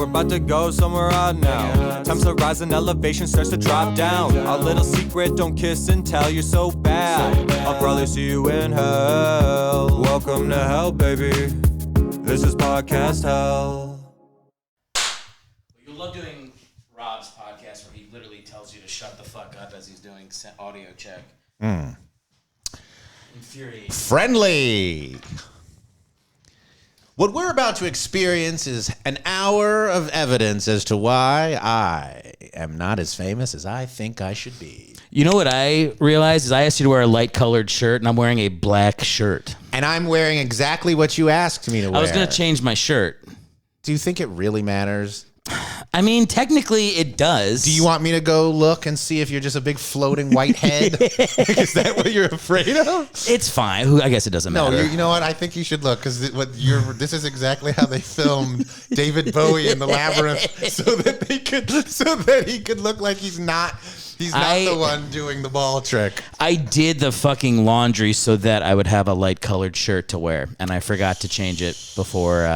we're about to go somewhere odd now. Times to rise and elevation starts to drop down. Our little secret, don't kiss and tell, you're so bad. I'll probably see you in hell. Welcome to hell, baby. This is podcast hell. You love doing Rob's podcast where he literally tells you to shut the fuck up as he's doing audio check. Infuriating. Friendly. What we're about to experience is an hour of evidence as to why I am not as famous as I think I should be. You know what I realized is I asked you to wear a light-colored shirt, and I'm wearing a black shirt. And I'm wearing exactly what you asked me to wear. I was going to change my shirt. Do you think it really matters? I mean, technically it does. Do you want me to go look and see if you're just a big floating white head? Is that what you're afraid of? It's fine. I guess it doesn't matter. No, you know what? I think you should look because this is exactly how they filmed David Bowie in the Labyrinth, so that he could look like he's not the one doing the ball trick. I did the fucking laundry so that I would have a light colored shirt to wear, and I forgot to change it before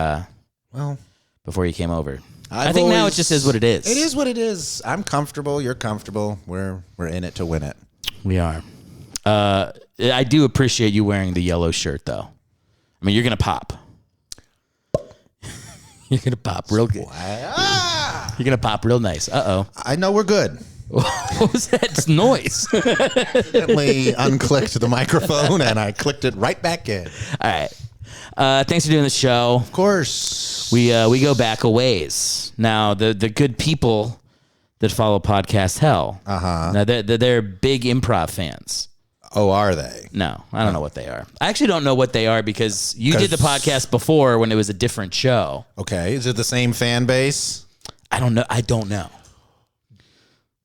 you came over. I think now it just is what it is. It is what it is. I'm comfortable. You're comfortable. We're in it to win it. We are. I do appreciate you wearing the yellow shirt, though. I mean, you're going to pop. You're going to pop real good. You're going to pop real nice. Uh-oh. I know we're good. What was that noise? I accidentally unclicked the microphone, and I clicked it right back in. All right. Thanks for doing the show. Of course. We go back a ways. Now, the good people that follow Podcast Hell, now they're big improv fans. Oh, are they? No, I don't know what they are. I actually don't know what they are because you did the podcast before when it was a different show. Okay. Is it the same fan base? I don't know.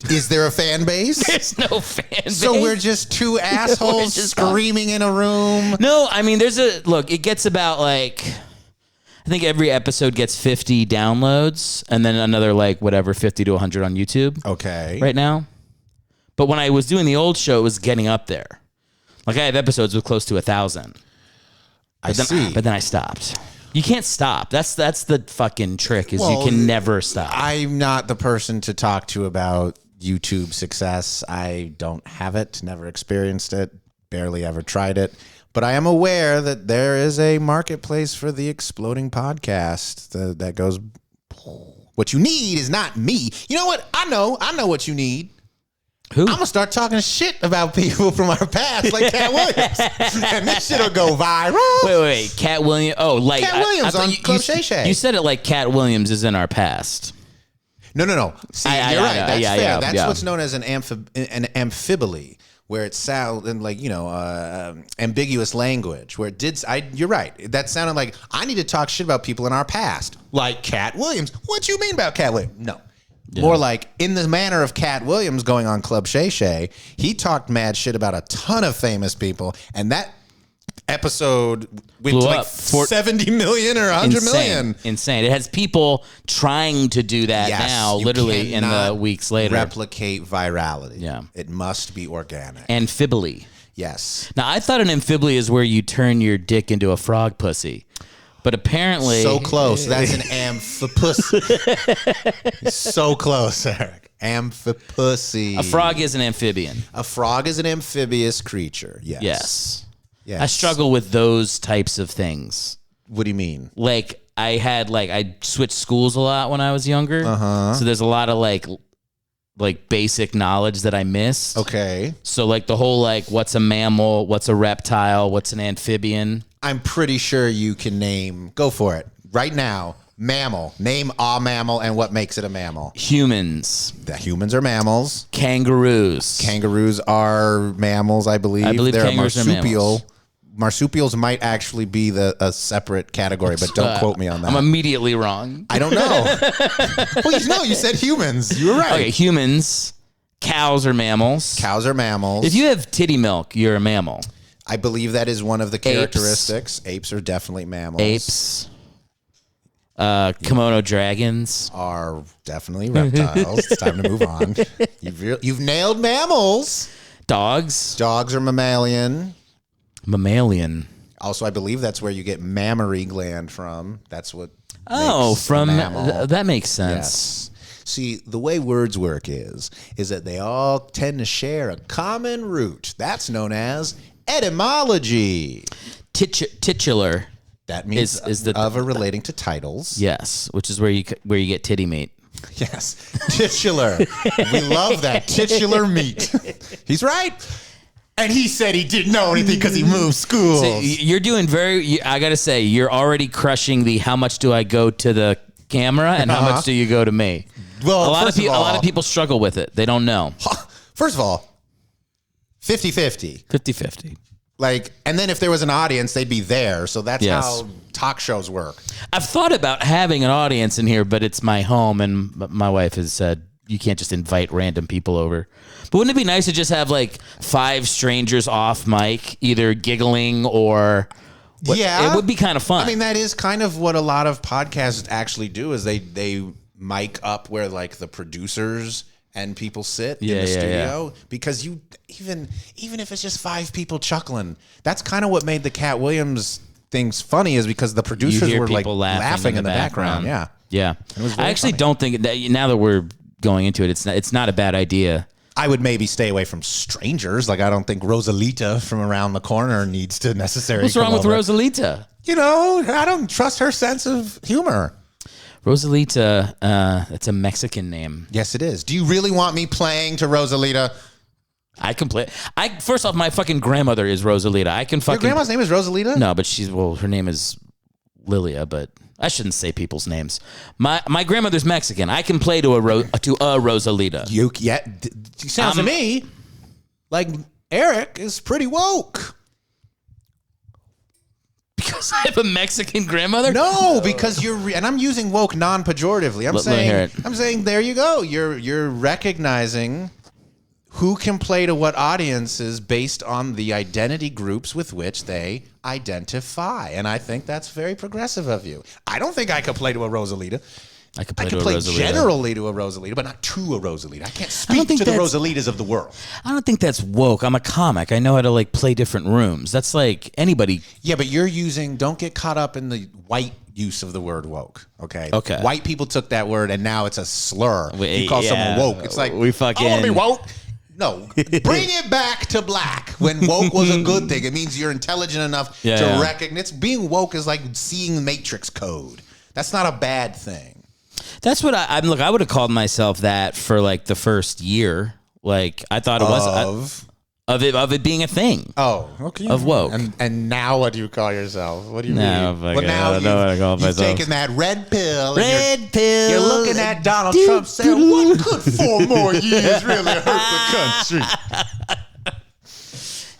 Is there a fan base? There's no fan base. So we're just two assholes screaming in a room? No, I mean, it gets about I think every episode gets 50 downloads and then another 50 to 100 on YouTube. Okay. Right now. But when I was doing the old show, it was getting up there. I have episodes with close to 1,000. I see. But then I stopped. You can't stop. That's the fucking trick is you can never stop. I'm not the person to talk to about YouTube success. I don't have it, never experienced it, barely ever tried it. But I am aware that there is a marketplace for the exploding podcast that goes, what you need is not me. You know what? I know what you need. Who? I'm going to start talking shit about people from our past, like Cat Williams. And this shit will go viral. Wait. Cat Williams? Oh, Cat Williams on Club Shay Shay. You said it like Cat Williams is in our past. No. See, you're right. That's fair. Yeah, That's what's known as an amphibole, where it sounds ambiguous language. Where it did. You're right. That sounded like I need to talk shit about people in our past, like Cat Williams. What you mean about Cat Williams? No. Yeah. More like in the manner of Cat Williams going on Club Shay Shay, he talked mad shit about a ton of famous people, and that episode went blew to up 70 million or 100 million. Insane. It has people trying to do that now, literally in the weeks later. Replicate virality. Yeah. It must be organic. Amphibole. Yes. Now, I thought an amphibole is where you turn your dick into a frog pussy. But apparently... So close. That's an amphipussy. So close, Eric. Amphipussy. A frog is an amphibian. A frog is an amphibious creature. Yes. I struggle with those types of things. What do you mean? I switched schools a lot when I was younger. So there's a lot of basic knowledge that I missed. Okay. So the whole what's a mammal, what's a reptile, what's an amphibian. I'm pretty sure you can name. Go for it right now. Mammal. Name a mammal and what makes it a mammal. Humans. The humans are mammals. Kangaroos. Kangaroos are mammals, I believe. They're kangaroos are mammals. Marsupials might actually be a separate category, but don't quote me on that. I'm immediately wrong. I don't know. Well, you said humans. You were right. Okay, humans. Cows are mammals. Cows are mammals. If you have titty milk, you're a mammal. I believe that is one of the characteristics. Apes are definitely mammals. Apes. Kimono dragons are definitely reptiles. It's time to move on. You've nailed mammals. Dogs. Dogs are mammalian. Mammalian. Also, I believe that's where you get mammary gland from. That's what Oh, makes a from mammal. that makes sense. Yes. See, the way words work is that they all tend to share a common root. That's known as etymology. Titular. That means is the of or relating to titles. Yes, which is where you get titty meat. Yes, titular. We love that titular meat. He's right. And he said he didn't know anything because he moved schools. So you're doing I got to say, you're already crushing the how much do I go to the camera and how much do you go to me? Well, a lot of people struggle with it. They don't know. First of all, 50-50. 50-50. Like, and then if there was an audience, they'd be there. So that's how talk shows work. I've thought about having an audience in here, but it's my home, and my wife has said you can't just invite random people over. But wouldn't it be nice to just have like 5 strangers off mic, either giggling or... Yeah. It would be kind of fun. I mean, that is kind of what a lot of podcasts actually do is they mic up where like the producers and people sit in the studio because you even if it's just 5 people chuckling, that's kind of what made the Cat Williams things funny is because the producers were like laughing in the background. Yeah. Yeah. I actually don't think that now that we're going into it, it's not a bad idea. I would maybe stay away from strangers. Like I don't think Rosalita from around the corner needs to necessarily. What's wrong with Rosalita? You know, I don't trust her sense of humor. Rosalita, it's a Mexican name. Yes, it is. Do you really want me playing to Rosalita? I can play. First off, my fucking grandmother is Rosalita. I can fucking. Your grandma's name is Rosalita? No, but her name is Lilia, but I shouldn't say people's names. My grandmother's Mexican. I can play to a Rosalita. Sounds to me like Eric is pretty woke. Because I have a Mexican grandmother? No, because and I'm using woke non-pejoratively. I'm saying there you go. You're recognizing who can play to what audiences based on the identity groups with which they identify. And I think that's very progressive of you. I don't think I could play to a Rosalita. I could play generally to a Rosalita, but not to a Rosalita. I can't speak to the Rosalitas of the world. I don't think that's woke. I'm a comic. I know how to like play different rooms. That's like anybody. Yeah, but don't get caught up in the white use of the word woke. Okay. White people took that word and now it's a slur. You call someone woke. It's like, we fucking. I want to be woke. No, bring it back to black. When woke was a good thing, it means you're intelligent enough to recognize. Being woke is like seeing Matrix code. That's not a bad thing. That's what I would have called myself that for like the first year. Like I thought it was of it being a thing. Oh, okay. Of woke. And now what do you call yourself? What do you mean? Well, now you've taken that red pill. You're looking at Donald Trump saying, "What could 4 more years really hurt the country?"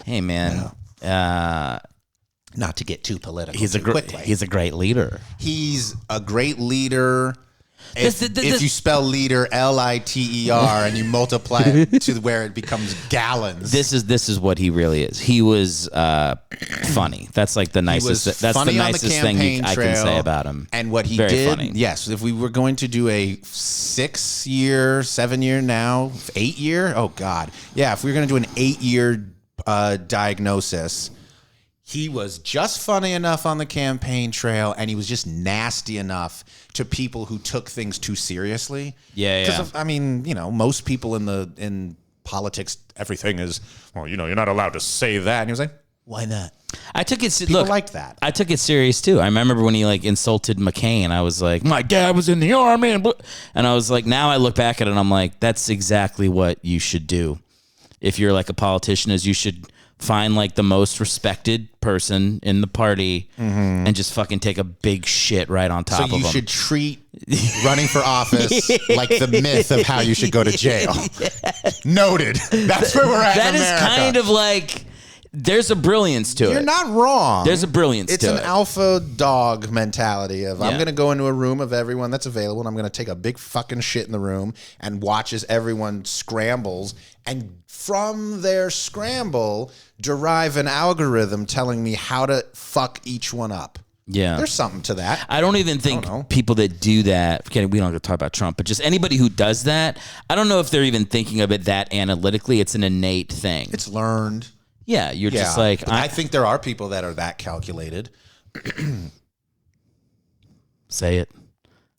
Hey, man. Not to get too political. He's a great leader. He's a great leader. If you spell leader LITER and you multiply it to where it becomes gallons. This is what he really is. He was funny. That's like the nicest. That's the nicest thing I can say about him. And what he Very did, funny. yes. If we were going to do a 6-year, 7-year now, 8-year, oh God, yeah. If we were going to do an 8-year diagnosis. He was just funny enough on the campaign trail, and he was just nasty enough to people who took things too seriously. Because I mean, most people in politics, everything is, well, you're not allowed to say that. And he was like, why not? I took it. People liked that. I took it serious too. I remember when he like insulted McCain. I was like, my dad was in the army, and I was like, now I look back at it, and I'm like, that's exactly what you should do if you're like a politician. Is you should find like the most respected person in the party and just fucking take a big shit right on top of them. So you should treat running for office like the myth of how you should go to jail. Noted. That's where we're at in America. That is kind of like, there's a brilliance to it. You're not wrong. There's a brilliance to it. It's an alpha dog mentality of I'm going to go into a room of everyone that's available and I'm going to take a big fucking shit in the room and watch as everyone scrambles, and from their scramble derive an algorithm telling me how to fuck each one up. Yeah. There's something to that. I don't even think people that do that, we don't have to talk about Trump, but just anybody who does that, I don't know if they're even thinking of it that analytically. It's an innate thing. It's learned. Yeah, you're just like... I think there are people that are that calculated. Say it.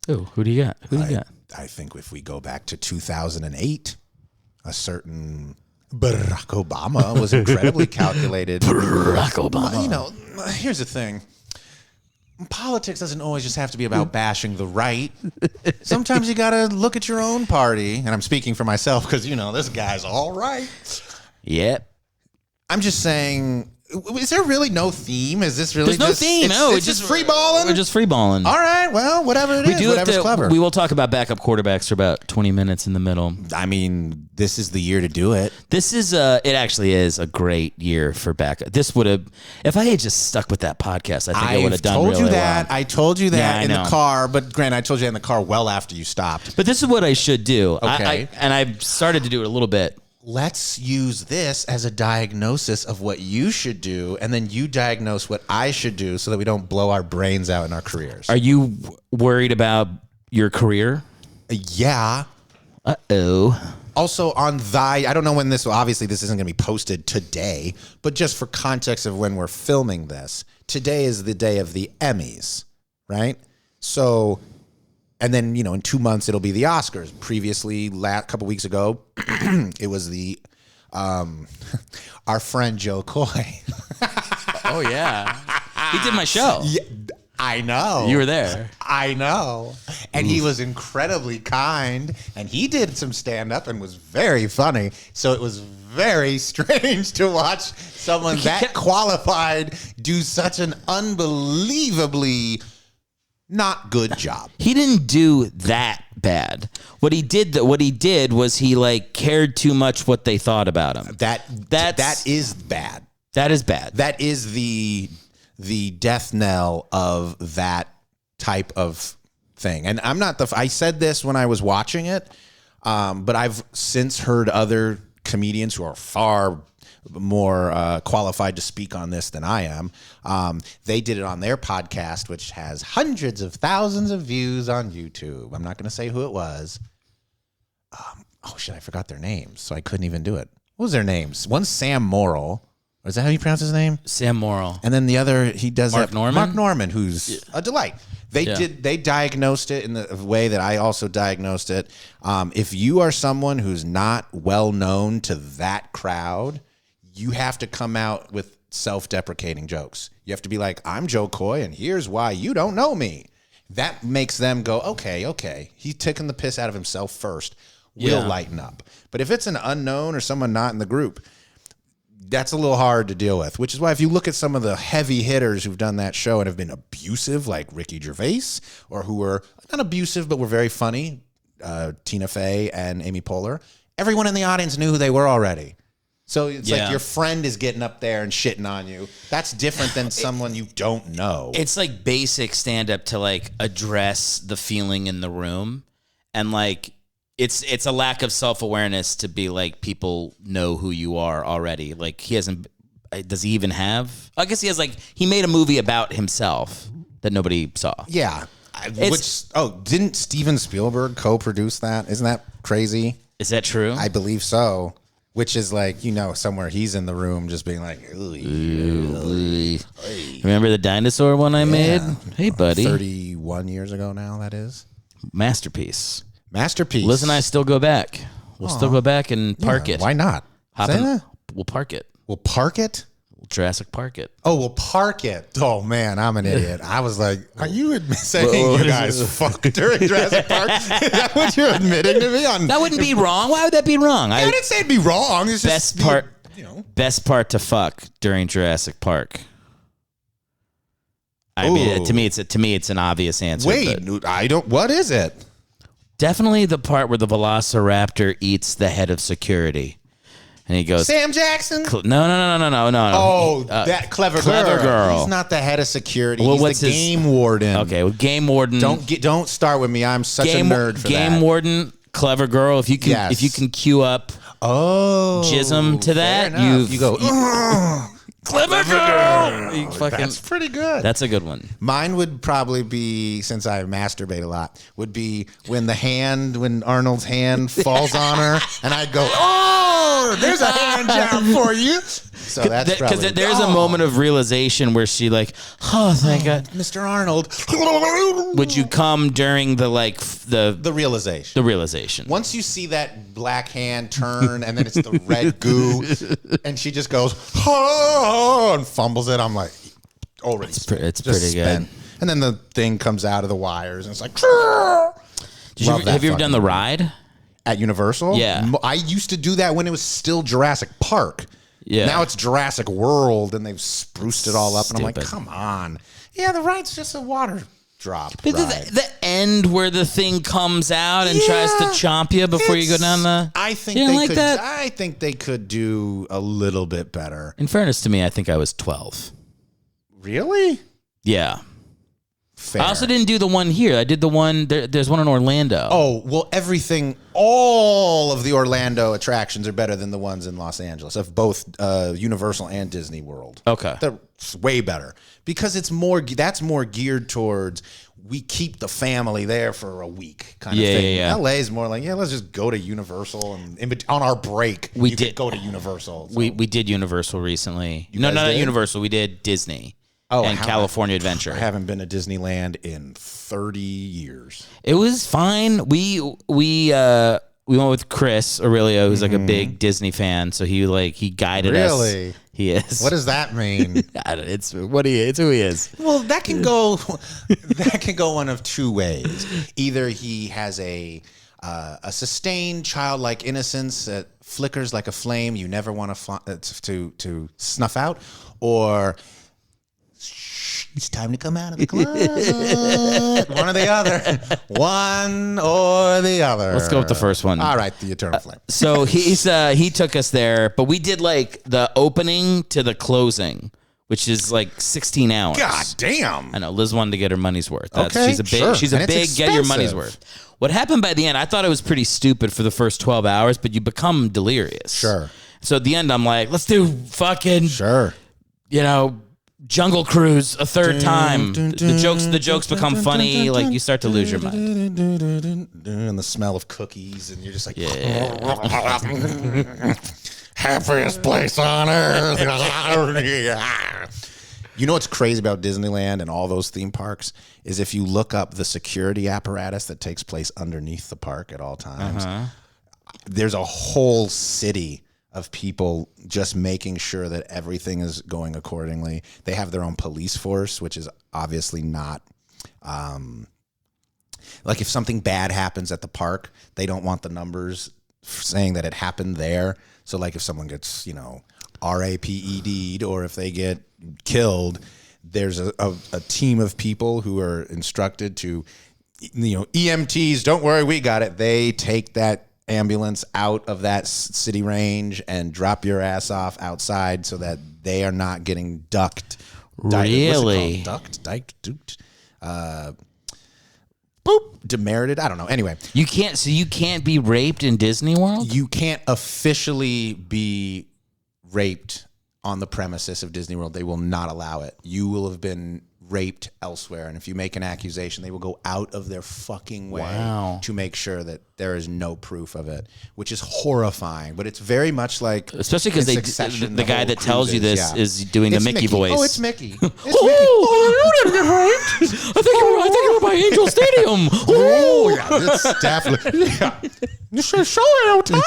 Oh, who do you got? Who do you got? I think if we go back to 2008, a certain Barack Obama was incredibly calculated. Barack Obama. You know, here's the thing. Politics doesn't always just have to be about bashing the right. Sometimes you got to look at your own party. And I'm speaking for myself because, you know, this guy's all right. Yep. I'm just saying, is there really no theme? Is this really There's no theme. It's just free balling? We're just free balling. All right, well, whatever it is, whatever's clever. We will talk about backup quarterbacks for about 20 minutes in the middle. I mean, this is the year to do it. This is it actually is a great year for backup. This would have, if I had just stuck with that podcast, I think I would have done really well. I told you that in know. the car, but Grant, I told you in the car well after you stopped. But this is what I should do. Okay. And I've started to do it a little bit. Let's use this as a diagnosis of what you should do, and then you diagnose what I should do so that we don't blow our brains out in our careers. Are you worried about your career? Yeah. Uh-oh. Also on I don't know when obviously this isn't going to be posted today, but just for context of when we're filming this, today is the day of the Emmys, right? So, and then, you know, in 2 months, it'll be the Oscars. Previously, couple weeks ago, it was our friend Joe Coy. Oh, yeah. He did my show. Yeah, I know. You were there. I know. And he was incredibly kind, and he did some stand-up and was very funny. So it was very strange to watch someone that qualified do such an unbelievably not good job. He didn't do that bad. What he did was he like cared too much what they thought about him. That is bad. That is bad. That is the death knell of that type of thing. And I'm not I said this when I was watching it, but I've since heard other comedians who are far more qualified to speak on this than I am. They did it on their podcast, which has hundreds of thousands of views on YouTube. I'm not going to say who it was. Oh shit, I forgot their names, so I couldn't even do it. What was their names? One's Sam Morrill. Is that how you pronounce his name? Sam Morrill. And then the other, he does Mark Norman? Mark Norman, who's a delight. They diagnosed it in the way that I also diagnosed it. If you are someone who's not well known to that crowd, you have to come out with self-deprecating jokes. You have to be like, I'm Joe Coy, and here's why you don't know me. That makes them go, okay. He's taking the piss out of himself first. We'll lighten up. But if it's an unknown or someone not in the group, that's a little hard to deal with, which is why if you look at some of the heavy hitters who've done that show and have been abusive, like Ricky Gervais, or who were not abusive but were very funny, Tina Fey and Amy Poehler, everyone in the audience knew who they were already. So it's like your friend is getting up there and shitting on you. That's different than someone you don't know. It's like basic stand-up to like address the feeling in the room, and like it's a lack of self-awareness to be like, people know who you are already. Like, he hasn't, does he even have? I guess he has, like, he made a movie about himself that nobody saw. Yeah. Didn't Steven Spielberg co-produce that? Isn't that crazy? Is that true? I believe so. Which is like, you know, somewhere he's in the room just being like, remember the dinosaur one I made? Hey, buddy. 31 years ago now, that is. Masterpiece. Liz and I still go back. We'll still go back and park it. Why not? We'll park it. We'll park it? We'll Jurassic Park it. Oh, we'll park it. Oh, man, I'm an idiot. I was like, are you saying you guys fuck during Jurassic Park? Is that what you're admitting to me? That wouldn't be wrong. Why would that be wrong? I didn't say it'd be wrong. It's best just part, you know. Best part to fuck during Jurassic Park. I mean, to me, it's an obvious answer. Wait, I don't. What is it? Definitely the part where the Velociraptor eats the head of security, and he goes, Sam Jackson. No. Oh, that clever girl. He's not the head of security. Well, he's the game warden. Okay, well, game warden. Don't start with me. I'm such a nerd for that. Game warden, clever girl. If you can cue up. Jism to that. You go. Clever girl. That's pretty good. That's a good one. Mine would probably be, since I masturbate a lot, would be when Arnold's hand falls on her, and I go, oh, there's a hand job for you. So that's because probably there's a moment of realization where she like, oh, thank God, Mr. Arnold. would you come during the like The realization. the realization? Once you see that black hand turn and then it's the red goo, and she just goes and fumbles it, I'm like, already It's just pretty good. And then the thing comes out of the wires and it's like. Have you ever done the ride? At Universal? Yeah. I used to do that when it was still Jurassic Park. Yeah. Now it's Jurassic World and they've spruced it all up. And I'm like, Stupid. come on. Yeah, the ride's just a water drop. But ride. the end where the thing comes out and tries to chomp you before you go down the. I think You don't they like could. that? I think they could do a little bit better. In fairness to me, I think I was 12. Really? Yeah. Fair. I also didn't do the one here. I did the one. There's one in Orlando. Oh, well, all of the Orlando attractions are better than the ones in Los Angeles, of both Universal and Disney World. Okay. They're way better because that's more geared towards we keep the family there for a week kind of thing. Yeah. LA is more like, let's just go to Universal and on our break, We you did could go to Universal. So. We did Universal recently. No, guys not did? Universal. We did Disney. Oh, and California Adventure. I haven't been to Disneyland in 30 years. It was fine. We went with Chris Aurelio, who's like a big Disney fan. So he guided us. Really? He is. What does that mean? It's who he is. Well, that can go one of two ways. Either he has a sustained childlike innocence that flickers like a flame you never want to snuff out, or it's time to come out of the closet. One or the other. One or the other. Let's go with the first one. All right, the Eternal Flame. So he took us there, but we did like the opening to the closing, which is like 16 hours. God damn. I know Liz wanted to get her money's worth. Okay, she's a big sure. she's a And it's big get your money's expensive. worth. What happened by the end, I thought it was pretty stupid for the first 12 hours, but you become delirious. Sure. So at the end I'm like, let's do fucking Sure. Jungle Cruise a third time. The jokes become funny, like you start to lose your mind. And the smell of cookies, and you're just like, happiest place on earth. You know what's crazy about Disneyland and all those theme parks is if you look up the security apparatus that takes place underneath the park at all times, there's a whole city of people just making sure that everything is going accordingly. They have their own police force, which is obviously not like if something bad happens at the park, they don't want the numbers saying that it happened there. So like if someone gets, RAPED'd or if they get killed, there's a team of people who are instructed to, EMTs, don't worry, we got it. They take that ambulance out of that city range and drop your ass off outside so that they are not getting ducked. Really? Diked? Boop. Demerited? I don't know. Anyway. You can't be raped in Disney World? You can't officially be raped on the premises of Disney World. They will not allow it. You will have been raped elsewhere, and if you make an accusation, they will go out of their fucking way to make sure that there is no proof of it, which is horrifying. But it's very much like, especially because the guy that tells you this is doing it's the Mickey voice. Oh, it's Mickey. It's Mickey. Oh, you didn't get raped. I think you were by Angel Stadium. Oh, yeah, it's definitely. Yeah. You should show how tiny.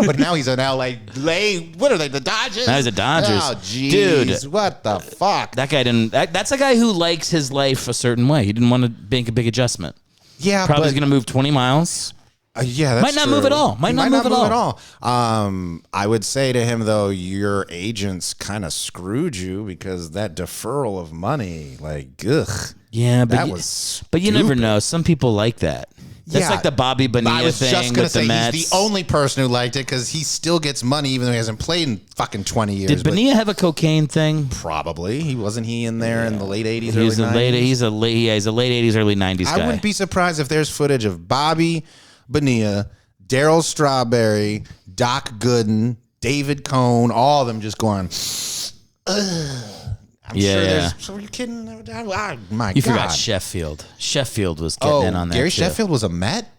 But now he's an LA. What are they? The Dodgers. Now he's the Dodgers. Oh, jeez. Dude, what the fuck? That guy didn't. That's a guy who likes his life a certain way. He didn't want to make a big adjustment. Yeah, probably but is going to move 20 miles. Yeah, that's might not true. move at all. Might not move at all. I would say to him though, your agents kind of screwed you because that deferral of money, like, ugh. Yeah, but but you never know. Some people like that. That's like the Bobby Bonilla thing. I was just going to say Mets. he's the only person who liked it because he still gets money even though he hasn't played in fucking 20 years. Did Bonilla have a cocaine thing? Probably. He wasn't he in there in the late 80s, He's a late 80s, early 90s guy. I wouldn't be surprised if there's footage of Bobby Bonilla, Daryl Strawberry, Doc Gooden, David Cohn, all of them just going, ugh. I'm sure there's. So are you kidding? Oh, my God. You forgot Sheffield. Sheffield was getting in on that. Gary too. Sheffield was a Met?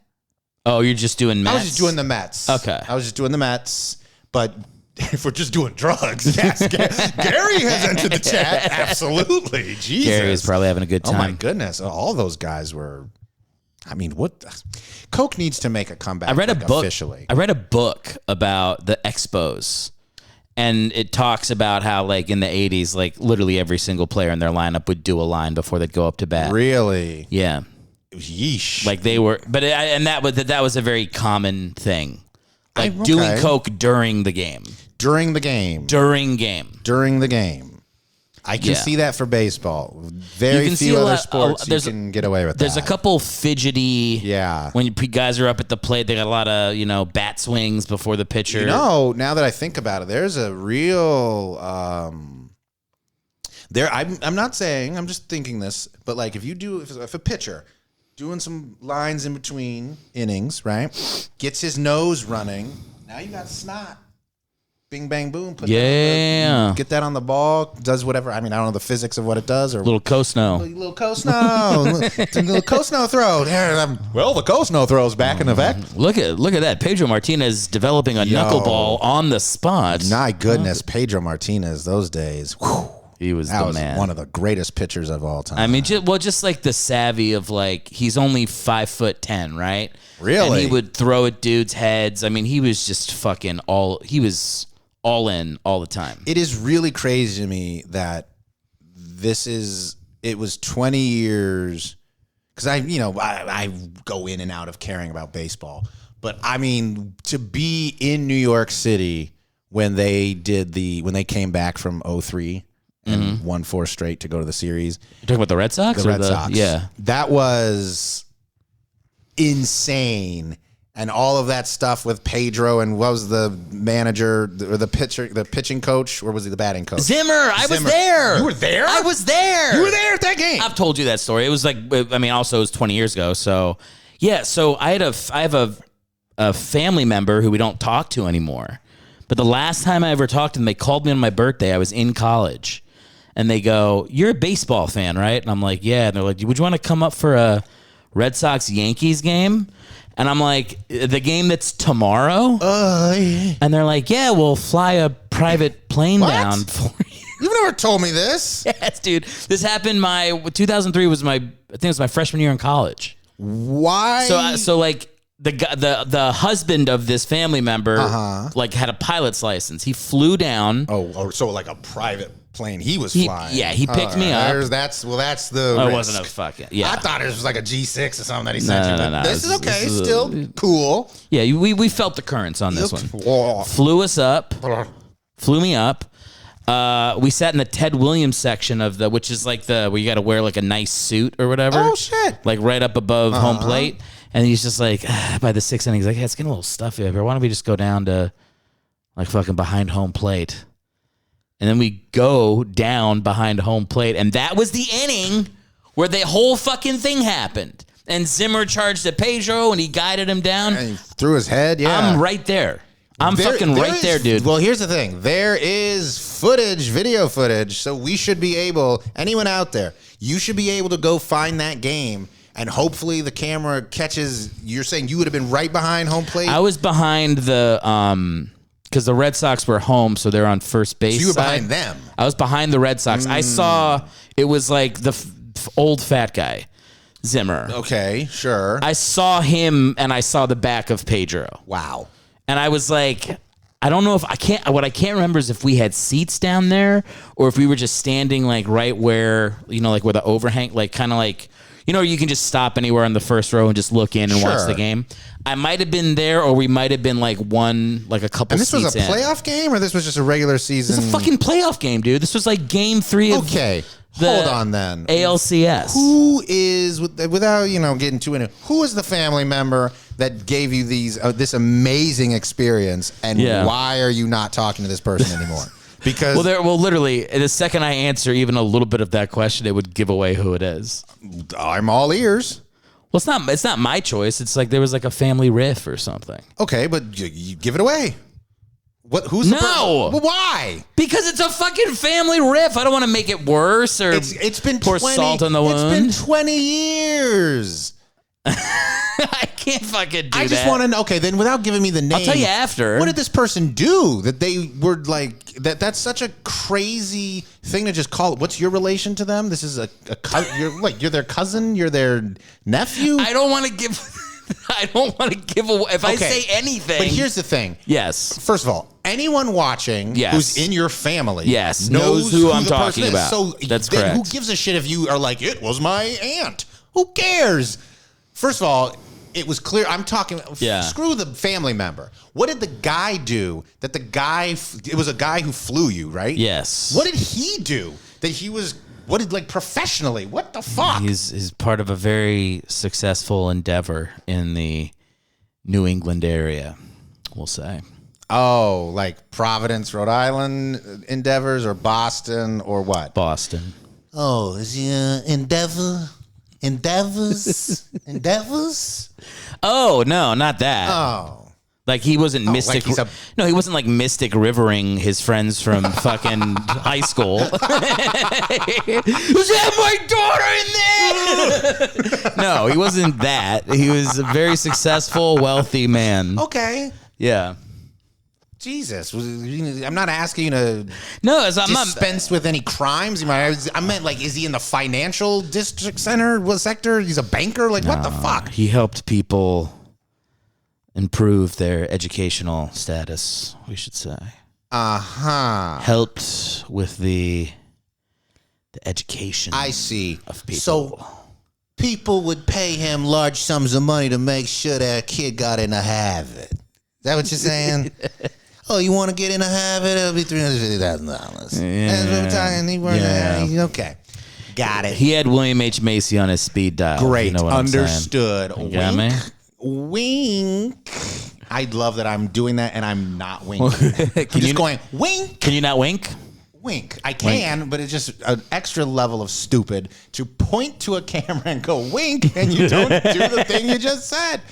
Oh, you're just doing Mets? I was just doing the Mets. Okay. I was just doing the Mets, but if we're just doing drugs, yes. Gary has entered the chat. Absolutely. Jesus. Gary is probably having a good time. Oh my goodness. All those guys were, I mean, what? Coke needs to make a comeback. I read a book. Officially. I read a book about the Expos, and it talks about how, like, in the 80s, like, literally every single player in their lineup would do a line before they'd go up to bat. Really? Yeah. Yeesh. Like, they were, but that was a very common thing. Like, doing Coke during the game. During the game. I can see that for baseball. Very few other sports you can get away with that. There's a couple fidgety. Yeah. When guys are up at the plate, they got a lot of, bat swings before the pitcher. Now that I think about it, there's a real I'm not saying, I'm just thinking this, but like if a pitcher doing some lines in between innings, right? Gets his nose running. Now you got snot. Bing, bang, boom. Get that on the ball. Does whatever. I mean, I don't know the physics of what it does. Or little Cosno. Little Cosno. Little Cosno throw. Well, the Cosno throw's back in effect. Look at that. Pedro Martinez developing a knuckleball on the spot. My goodness, Pedro Martinez, those days. Whew. He was that the was man. One of the greatest pitchers of all time. I mean, just like the savvy of like, he's only 5'10", right? Really? And he would throw at dudes' heads. I mean, he was just fucking he was all in all the time. It is really crazy to me that it was 20 years, because I go in and out of caring about baseball. But I mean, to be in New York City when they came back from 2003 and won 4 straight to go to the series. You're talking about the Red Sox? The Red Sox. Yeah. That was insane. And all of that stuff with Pedro, and what was the manager or the pitching coach, or was he the batting coach? Zimmer. I was there. You were there? I was there. You were there at that game. I've told you that story. It was like, I mean, also it was 20 years ago. So yeah. So I have a family member who we don't talk to anymore. But the last time I ever talked to them, they called me on my birthday. I was in college, and they go, "You're a baseball fan, right?" And I'm like, "Yeah." And they're like, "Would you want to come up for a Red Sox Yankees game?" And I'm like, "The game that's tomorrow?" Yeah. And they're like, "Yeah, we'll fly a private plane down for you." You've never told me this. Yes, dude. This happened 2003 was I think it was my freshman year in college. Why? So like the husband of this family member like had a pilot's license. He flew down. Oh, so like a private plane he was flying. Yeah, he picked me up. That's the risk. It wasn't a fucking, yeah. I thought it was like a G6 or something that he sent you. No. This is okay. Still cool. Yeah, we felt the currents on this one. Flew me up. We sat in the Ted Williams section of which is like where you got to wear like a nice suit or whatever. Oh shit! Like right up above home plate. And he's just like, by the 6th inning, he's like, "Yeah, it's getting a little stuffy over here. Why don't we just go down to like fucking behind home plate?" And then we go down behind home plate, and that was the inning where the whole fucking thing happened. And Zimmer charged at Pedro, and he guided him down. And he threw his head. Yeah, I'm right there. I'm fucking right there, dude. Well, here's the thing. There is video footage, so we should be able, anyone out there, you should be able to go find that game, and hopefully the camera catches, you're saying you would have been right behind home plate? I was behind because the Red Sox were home, so they're on first base. So you were side. behind them. I was behind the Red Sox. I saw, it was like the old fat guy, Zimmer. Okay, sure. I saw him, and I saw the back of Pedro. Wow. And I was like, I don't know if what I can't remember is if we had seats down there or if we were just standing like right where, like where the overhang, like kind of like, you can just stop anywhere on the first row and just look in and watch the game. I might have been there, or we might have been like a couple And this seats was a playoff game, or this was just a regular season? This is a fucking playoff game, dude. This was like game 3 of hold on then. ALCS. Who is, without getting too into, who is the family member that gave you this amazing experience, and why are you not talking to this person anymore? Because literally, the second I answer even a little bit of that question, it would give away who it is. I'm all ears. Well, it's not my choice. It's like there was like a family riff or something. Okay, but you give it away. Who's no? Well, why? Because it's a fucking family riff. I don't want to make it worse or it's been pour salt on the wound. It's been 20 years. I can't fucking do that. I just want to know. Okay, then without giving me the name, I'll tell you after. What did this person do that they were like that? That's such a crazy thing to just call it. What's your relation to them? This is a you're their cousin. You're their nephew. I don't want to give. I don't want to give away if I say anything. But here's the thing. Yes. First of all, anyone watching who's in your family knows who I'm the talking person is. about. So that's then correct. who gives a shit if you are like, it was my aunt? Who cares? First of all, it was clear. I'm talking. Screw the family member. What did the guy do? That the guy? It was a guy who flew you, right? Yes. What did he do? That he was. What did professionally? What the fuck? He's part of a very successful endeavor in the New England area, we'll say. Oh, like Providence, Rhode Island endeavors, or Boston, or what? Boston. Oh, is he endeavors? Oh no, not that. Oh. Like he wasn't mystic. Like he wasn't like mystic rivering his friends from fucking high school. Was that my daughter in there? No, he wasn't that. He was a very successful, wealthy man. Okay. Yeah. Jesus, I'm not asking you to dispense with any crimes. I meant like, is he in the financial district center? What sector? He's a banker? Like, what the fuck? He helped people improve their educational status, we should say. Uh-huh. Helped with the education. I see. Of people. So people would pay him large sums of money to make sure their kid got into Harvard. Is that what you're saying? Oh, you want to get into Harvard? It'll be $350,000. Yeah. That's what we're talking. Yeah. Okay. Got it. He had William H. Macy on his speed dial. Great. You know what Understood. I'm saying? You got me? Wink. I love that I'm doing that and I'm not winking. I'm just going, wink. Can you not wink? Wink. I can, but it's just an extra level of stupid to point to a camera and go wink and you don't do the thing you just said.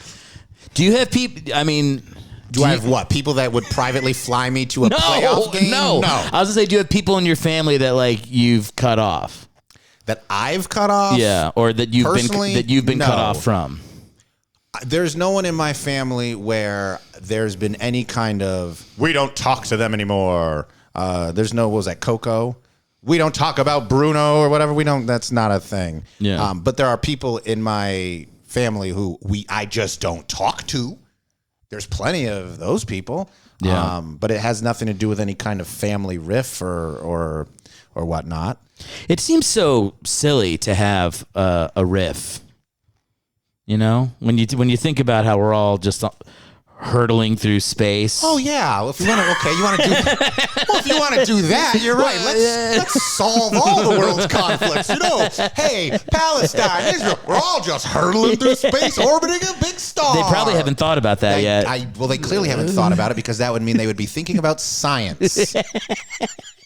Do you have people, I mean... Do I have what? People that would privately fly me to a playoff game? No. I was going to say, do you have people in your family that like you've cut off? That I've cut off? Yeah, or that you've been cut off from? There's no one in my family where there's been any kind of, we don't talk to them anymore. There's no, what was that, Coco? We don't talk about Bruno or whatever. That's not a thing. Yeah. But there are people in my family who I just don't talk to. There's plenty of those people. Yeah. But it has nothing to do with any kind of family riff or whatnot. It seems so silly to have a riff. You know, when you think about how we're all just hurtling through space. Oh yeah, well, if you want to, if you want to do that, you're right. Let's solve all the world's conflicts. Hey, Palestine, Israel, we're all just hurtling through space, orbiting a big star. They probably haven't thought about that yet. Well, they clearly haven't thought about it because that would mean they would be thinking about science.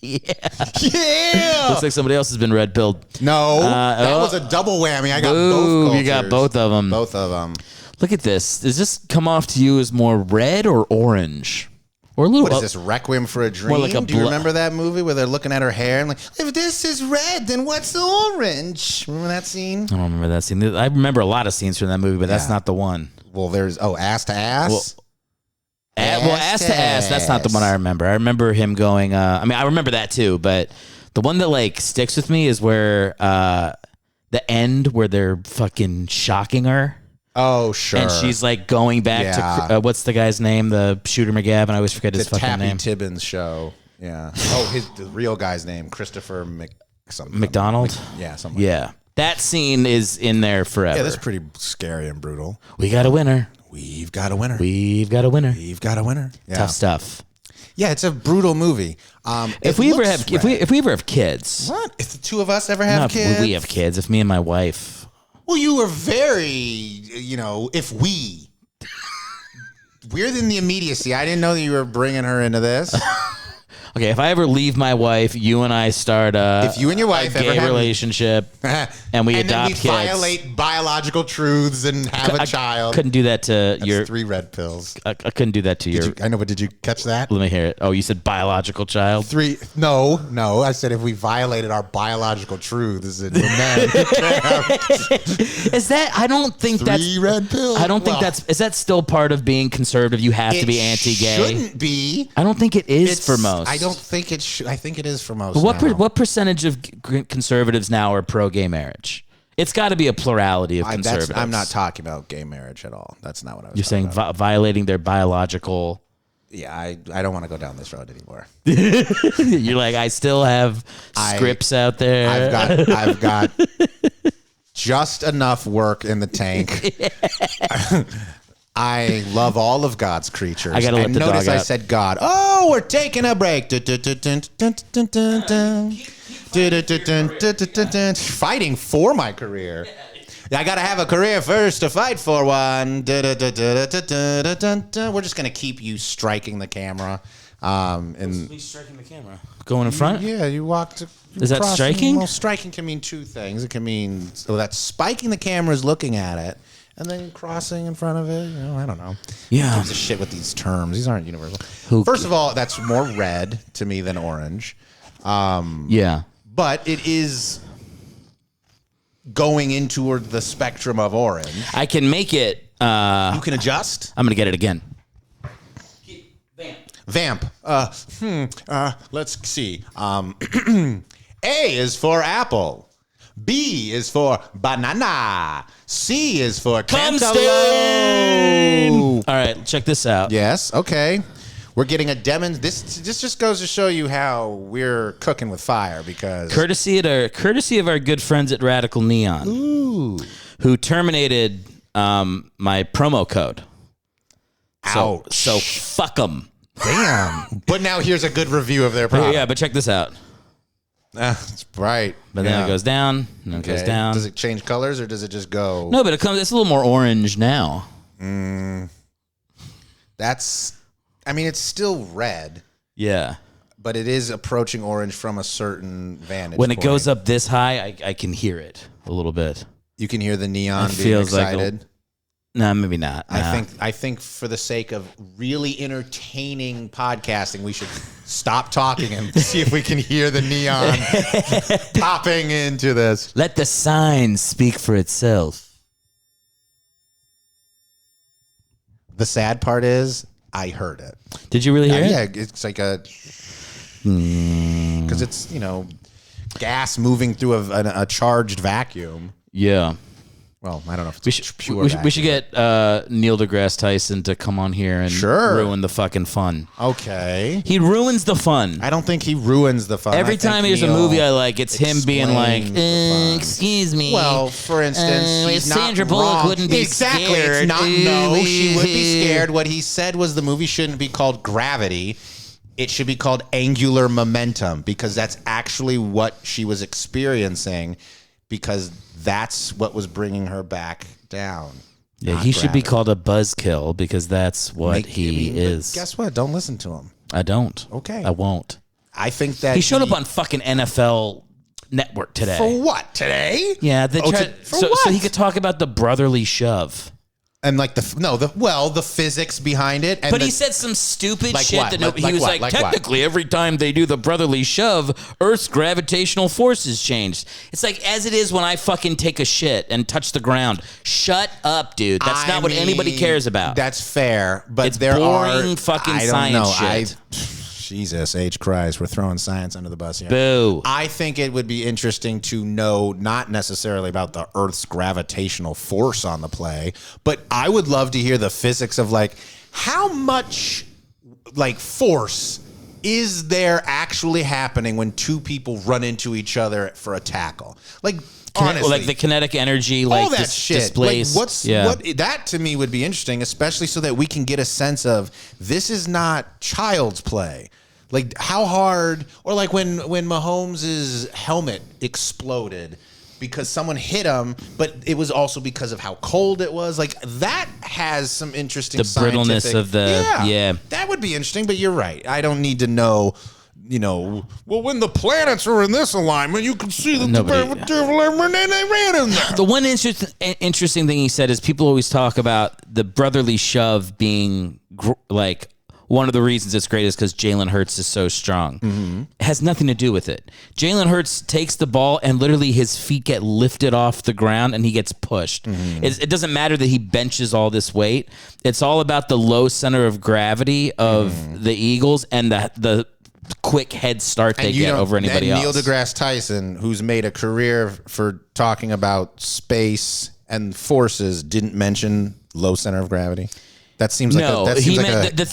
Yeah. Looks like somebody else has been red pilled. No, that was a double whammy. I got both cultures. You got both of them. Both of them. Look at this. Does this come off to you as more red or orange? Or a little. What is this, Requiem for a Dream? Like do you remember that movie where they're looking at her hair and like, if this is red, then what's the orange? Remember that scene? I don't remember that scene. I remember a lot of scenes from that movie, but that's not the one. Well, there's Ass to Ass. Ass to Ass. That's not the one I remember. I remember him going. I remember that too, but the one that like sticks with me is where the end where they're fucking shocking her. Oh, sure. And she's like going back to what's the guy's name? The Shooter McGavin. I always forget his fucking name. The Tappy Tibbins show. Yeah. Oh, the real guy's name, Christopher McDonald. Something. Yeah. That scene is in there forever. Yeah, that's pretty scary and brutal. We got a winner. We've got a winner. We've got a winner. We've got a winner. Yeah. Tough stuff. Yeah, it's a brutal movie. If we ever have kids, what? If the two of us ever have kids, we have kids. If me and my wife. Well, you were very, if we're in the immediacy. I didn't know that you were bringing her into this. Okay, if I ever leave my wife, you and I start If you and your wife a ever gay have- relationship, and we and then adopt we kids, violate biological truths and have a child. couldn't do that to That's your. 3 red pills. I couldn't do that to your. I know, but did you catch that? Let me hear it. Oh, you said biological child. 3. No. I said if we violated our biological truths, and we're men. Is that? I don't think that's. 3 red pills. I don't think that's. Is that still part of being conservative? You have to be anti-gay. Shouldn't be. I don't think it is for most. I don't think it should. I think it is for most. But now. what percentage of conservatives now are pro-gay marriage? It's got to be a plurality of conservatives. I'm not talking about gay marriage at all. That's not what I was. You're saying violating their biological. Yeah, I don't want to go down this road anymore. You're like, I still have scripts out there. I've got just enough work in the tank. I love all of God's creatures. I gotta let the dog notice I out. said God. Oh, we're taking a break. Fighting for my career. I gotta have a career first to fight for one. We're just gonna keep you striking the camera. And striking the camera. Going in front? yeah, you walked. Is that striking? Well, striking can mean 2 things. It can mean that's spiking the camera is looking at it, and then crossing in front of it. You know, I don't know. Yeah. Who gives a shit with these terms? These aren't universal. Who First of all, that's more red to me than orange. Yeah. But it is going into the spectrum of orange. I can make it. You can adjust. I'm going to get it again. Vamp. Let's see. A is for apple. B is for banana. C is for cantaloupe. All right, check this out. Yes. Okay. We're getting a This just goes to show you how we're cooking with fire because Courtesy of our good friends at Radical Neon, who terminated my promo code. Ouch. So fuck them. Damn. But now here's a good review of their product. Yeah, but check this out. That's right. But then it goes down, and then it goes down. Does it change colors or does it just go? No, but it's a little more orange now. It's still red, Yeah. but it is approaching orange from a certain vantage When it point. goes up this high, I can hear it a little bit. You can hear the neon It being feels like excited. No, maybe not. Nah. I think for the sake of really entertaining podcasting, we should stop talking and see if we can hear the neon popping into this. Let the sign speak for itself. The sad part is I heard it. Did you really hear it? Yeah, it's like a because it's gas moving through a charged vacuum. Yeah. Well, I don't know if it's We should, pure. we should get Neil deGrasse Tyson to come on here and ruin the fucking fun. Okay. He ruins the fun. I don't think he ruins the fun. Every time there's a movie I like, it's him being like, explains the fun. excuse me. Well, for instance, he's Sandra not Bullock wrong. wouldn't be exactly. scared. It's not no. She would be scared. What he said was the movie shouldn't be called Gravity. It should be called Angular Momentum because that's actually what she was experiencing because that's what was bringing her back down. Yeah, not he should be gravity. called a buzzkill because that's what he is. Guess what? Don't listen to him. I don't. Okay. I won't. I think that He showed up on fucking NFL Network today. for what today? Yeah, they Oh, tried, for so what? he could talk about the brotherly shove. And like the physics behind it. And But the, he said some stupid Like shit what? that Like he was what? like, Like what? technically, every time they do the brotherly shove, Earth's gravitational forces change. It's like as it is when I fucking take a shit and touch the ground. Shut up, dude. That's not what anybody cares about. That's fair, but It's there boring are fucking I don't science know. shit. Jesus H Christ, we're throwing science under the bus here. Boo. I think it would be interesting to know not necessarily about the Earth's gravitational force on the play, but I would love to hear the physics of like how much like force is there actually happening when two people run into each other for a tackle? Like honestly, like the kinetic energy, like all that shit. displays. Like what that to me would be interesting, especially so that we can get a sense of this is not child's play. Like how hard, or like when Mahomes' helmet exploded because someone hit him, but it was also because of how cold it was. Like that has some interesting The brittleness scientific- of the- yeah. that would be interesting. But you're right. I don't need to know well, when the planets are in this alignment, you can see that they ran in there. The one interesting thing he said is people always talk about the brotherly shove being like one of the reasons it's great is because Jalen Hurts is so strong. Mm-hmm. It has nothing to do with it. Jalen Hurts takes the ball and literally his feet get lifted off the ground and he gets pushed. Mm-hmm. It doesn't matter that he benches all this weight. It's all about the low center of gravity of the Eagles and the quick head start they get over anybody else. Neil deGrasse Tyson, who's made a career for talking about space and forces, didn't mention low center of gravity. That seems like the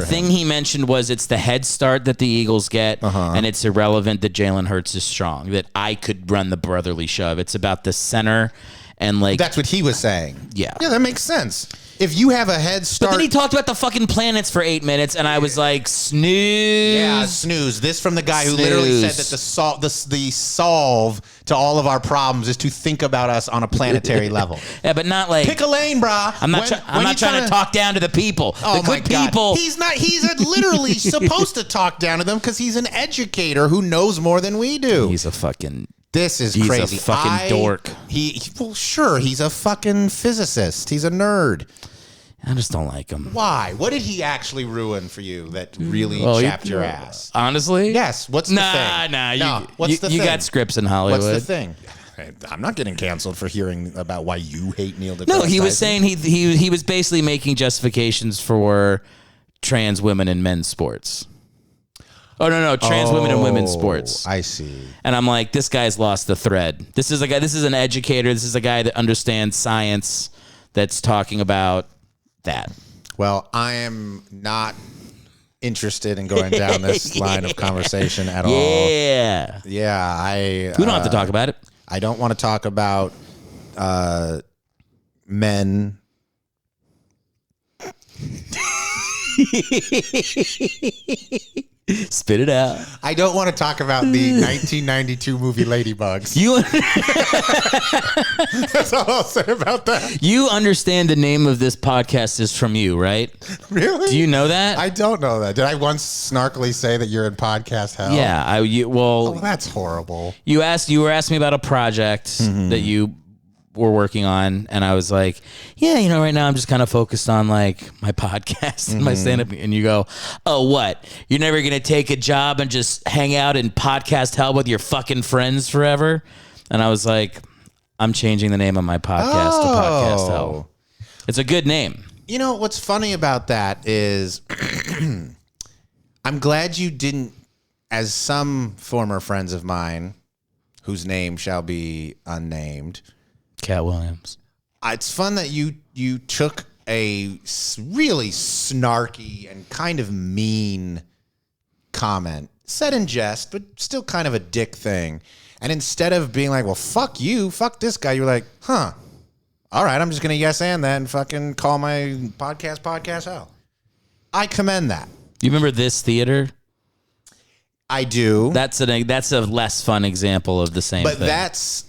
thing he mentioned was it's the head start that the Eagles get, and it's irrelevant that Jalen Hurts is strong. That I could run the brotherly shove. It's about the center and like that's what he was saying. Yeah, that makes sense. If you have a head start, but then he talked about the fucking planets for 8 minutes, and I was like, snooze. Yeah, snooze. This from the guy who literally said that the solve to all of our problems is to think about us on a planetary level. Yeah, but not like pick a lane, brah. I'm not trying to talk down to the people. Oh the good people. He's not. He's literally supposed to talk down to them because he's an educator who knows more than we do. He's a fucking. This is crazy. He's a fucking dork. Well, sure. He's a fucking physicist. He's a nerd. I just don't like him. Why? What did he actually ruin for you that really chapped your ass? Honestly? Yes. What's the thing? What's the thing? You got scripts in Hollywood. What's the thing? I'm not getting canceled for hearing about why you hate Neil deGrasse No, he was Tyson. saying he was basically making justifications for trans women in men's sports. Oh no, trans women in women's sports. I see. And I'm like, this guy's lost the thread. This is a guy. This is an educator. This is a guy that understands science. That's talking about that. Well, I am not interested in going down this line of conversation at all. Yeah. Yeah, we don't have to talk about it. I don't want to talk about men. Spit it out. I don't want to talk about the 1992 movie Ladybugs. That's all I'll say about that. You understand the name of this podcast is from you, right? Really? Do you know that? I don't know that. Did I once snarkily say that you're in podcast hell? Yeah. Oh, that's horrible. You were asking me about a project that you were working on, and I was like, yeah, right now I'm just kind of focused on like my podcast and my stand-up, and you go, oh, what? You're never gonna take a job and just hang out in podcast hell with your fucking friends forever? And I was like, I'm changing the name of my podcast to Podcast Hell. It's a good name. You know what's funny about that is I'm glad you didn't, as some former friends of mine whose name shall be unnamed, Cat Williams. It's fun that you took a really snarky and kind of mean comment, said in jest, but still kind of a dick thing. And instead of being like, well, fuck you, fuck this guy, you were like, all right, I'm just going to yes and that and fucking call my podcast hell. I commend that. You remember This Theater? I do. That's a less fun example of the same thing. But that's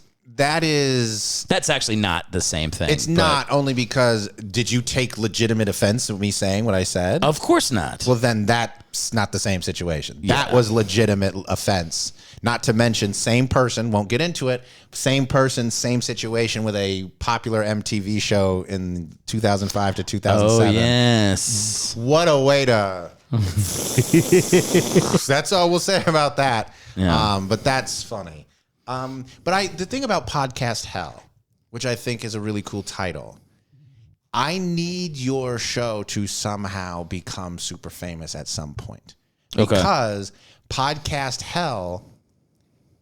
actually not the same thing. It's not, only because did you take legitimate offense of me saying what I said? Of course not. Well, then that's not the same situation. Yeah. That was legitimate offense. Not to mention, same person, won't get into it, same person, same situation with a popular MTV show in 2005 to 2007. Oh, yes. What a way to... That's all we'll say about that. Yeah. But that's funny. But the thing about Podcast Hell, which I think is a really cool title, I need your show to somehow become super famous at some point. Because Podcast Hell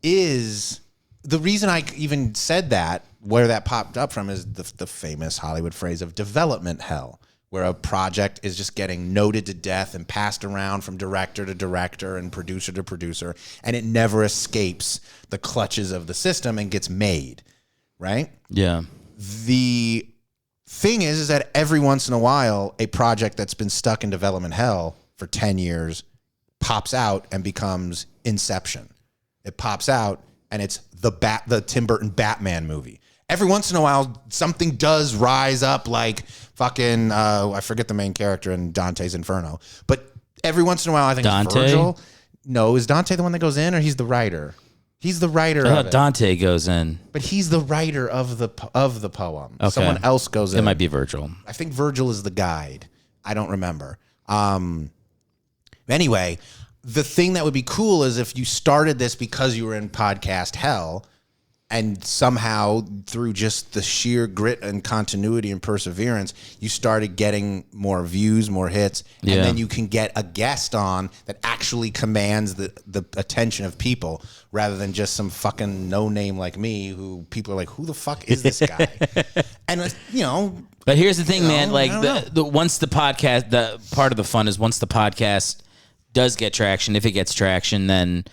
is the reason I even said that, where that popped up from, is the famous Hollywood phrase of development hell, where a project is just getting noted to death and passed around from director to director and producer to producer, and it never escapes the clutches of the system and gets made, right? Yeah. The thing is that every once in a while, a project that's been stuck in development hell for 10 years pops out and becomes Inception. It pops out and it's the Tim Burton Batman movie. Every once in a while, something does rise up, like fucking, I forget the main character in Dante's Inferno. But every once in a while, I think Dante? it's Virgil. No, is Dante the one that goes in, or he's the writer? He's the writer. I of thought it. Dante goes in. But he's the writer of the poem. Okay. Someone else goes in. It might be Virgil. I think Virgil is the guide. I don't remember. Anyway, the thing that would be cool is if you started this because you were in podcast hell, and somehow through just the sheer grit and continuity and perseverance, you started getting more views, more hits, and then you can get a guest on that actually commands the attention of people rather than just some fucking no name like me who people are like, who the fuck is this guy? And But here's the thing, man. I Like don't once the podcast, the part of the fun is once the podcast does get traction. If it gets traction, then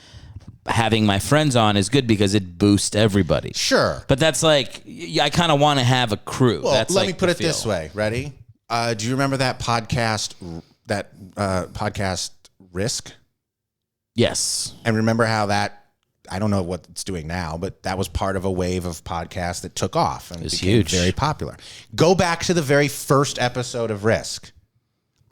having my friends on is good because it boosts everybody. Sure. But that's like, I kind of want to have a crew. Well, that's let like me put the it this feel. way. Ready? Do you remember that podcast, podcast Risk? Yes. And remember how that, I don't know what it's doing now, but that was part of a wave of podcasts that took off and It's became huge. very popular. Go back to the very first episode of Risk.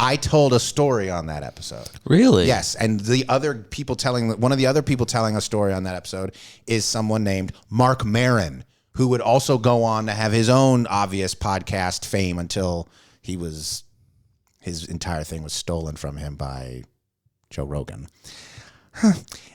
I told a story on that episode. Really? Yes, and one of the other people telling a story on that episode is someone named Mark Maron, who would also go on to have his own obvious podcast fame until his entire thing was stolen from him by Joe Rogan.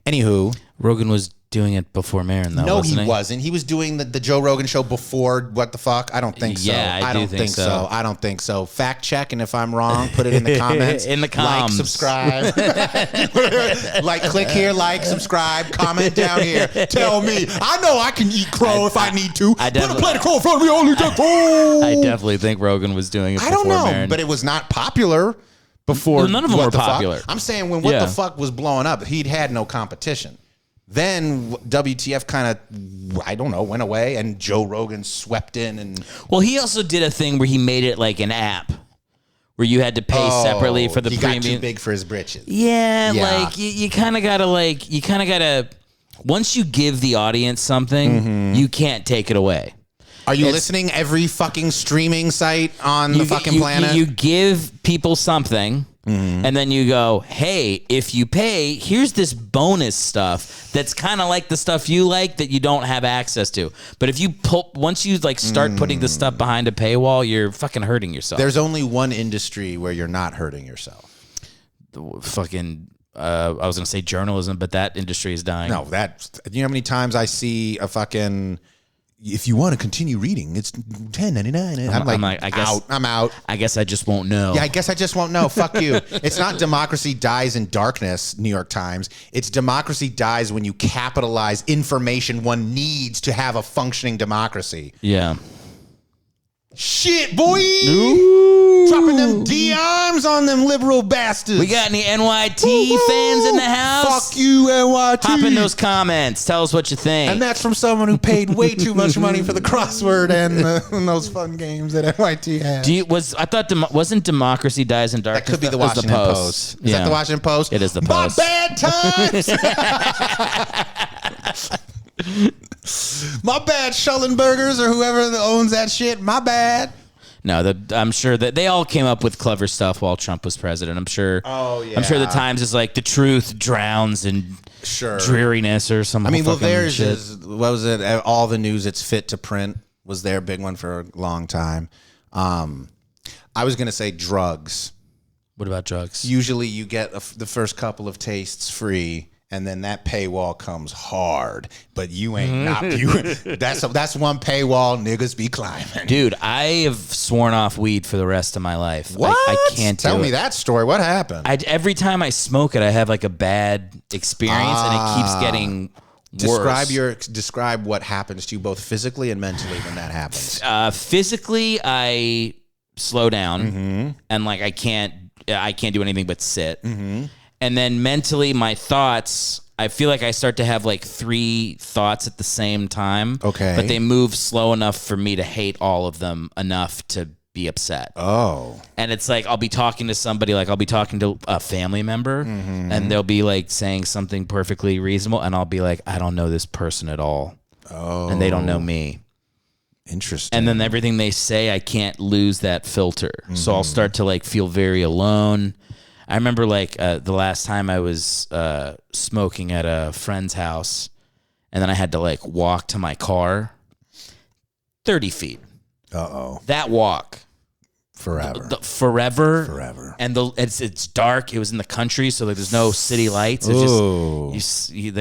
Anywho, Rogan was doing it before Maron, though. no, wasn't he wasn't. He was doing the Joe Rogan show before What the Fuck? I don't think so. Yeah, I do don't think so. I don't think so. Fact check, and if I'm wrong, put it in the comments. In the Like, comms. subscribe. Like, click here, like, subscribe, comment down here. Tell me. I know I can eat crow if I need to. Put a definitely- plate of crow in front of me, only get crow. I definitely think Rogan was doing it I before don't know, Maron. but it was not popular before. Well, none of them What were the Fuck. popular. I'm saying when What Yeah. the Fuck was blowing up, he'd had no competition. Then WTF kind of, I don't know, went away, and Joe Rogan swept in and Well, he also did a thing where he made it like an app where you had to pay separately for the he premium. got too big for his britches. Yeah, Yeah. like you kind of gotta once you give the audience something, you can't take it away. Are you listening every fucking streaming site on the fucking planet? You give people something, and then you go, hey, if you pay, here's this bonus stuff that's kind of like the stuff you like that you don't have access to. But if you once you like start putting the stuff behind a paywall, you're fucking hurting yourself. There's only one industry where you're not hurting yourself. Fucking, I was gonna say journalism, but that industry is dying. No, you know how many times I see a fucking, if you want to continue reading, it's $10.99. I'm like, I guess I'm out. I guess I just won't know. Yeah, I guess I just won't know. Fuck you. It's not democracy dies in darkness, New York Times. It's democracy dies when you capitalize information one needs to have a functioning democracy. Yeah. Shit, boy! Dropping them D-arms on them liberal bastards. We got any NYT fans in the house? Fuck you, NYT. Hop in those comments. Tell us what you think. And that's from someone who paid way too much money for the crossword and those fun games that NYT had. Wasn't Democracy Dies in Darkness? That could be the Washington Post. Is that the Washington Post? It is the My Post. bad times. My bad, Schellenbergers or whoever owns that shit. My bad. No, I'm sure that they all came up with clever stuff while Trump was president. I'm sure. Oh, yeah. I'm sure the Times is like the truth drowns in dreariness or something. I mean, well, theirs shit. is, what was it? All the news it's fit to print was their big one for a long time. I was going to say drugs. What about drugs? Usually you get the first couple of tastes free, and then that paywall comes hard. But you ain't not you. That's one paywall niggas be climbing. Dude, I have sworn off weed for the rest of my life. What? I can't tell do me it. that story. What happened? Every time I smoke it, I have like a bad experience, and it keeps getting worse. Describe what happens to you both physically and mentally when that happens. Physically, I slow down, and like I can't do anything but sit. And then mentally, my thoughts, I feel like I start to have like 3 thoughts at the same time. Okay. But they move slow enough for me to hate all of them enough to be upset. Oh. And it's like I'll be talking to somebody, like I'll be talking to a family member, and they'll be like saying something perfectly reasonable, and I'll be like, I don't know this person at all. Oh. And they don't know me. Interesting. And then everything they say, I can't lose that filter. So I'll start to like feel very alone. I remember like the last time I was smoking at a friend's house, and then I had to like walk to my car 30 feet. Uh-oh. That walk. Forever. Forever. And it's dark. It was in the country, so like there's no city lights. It's just you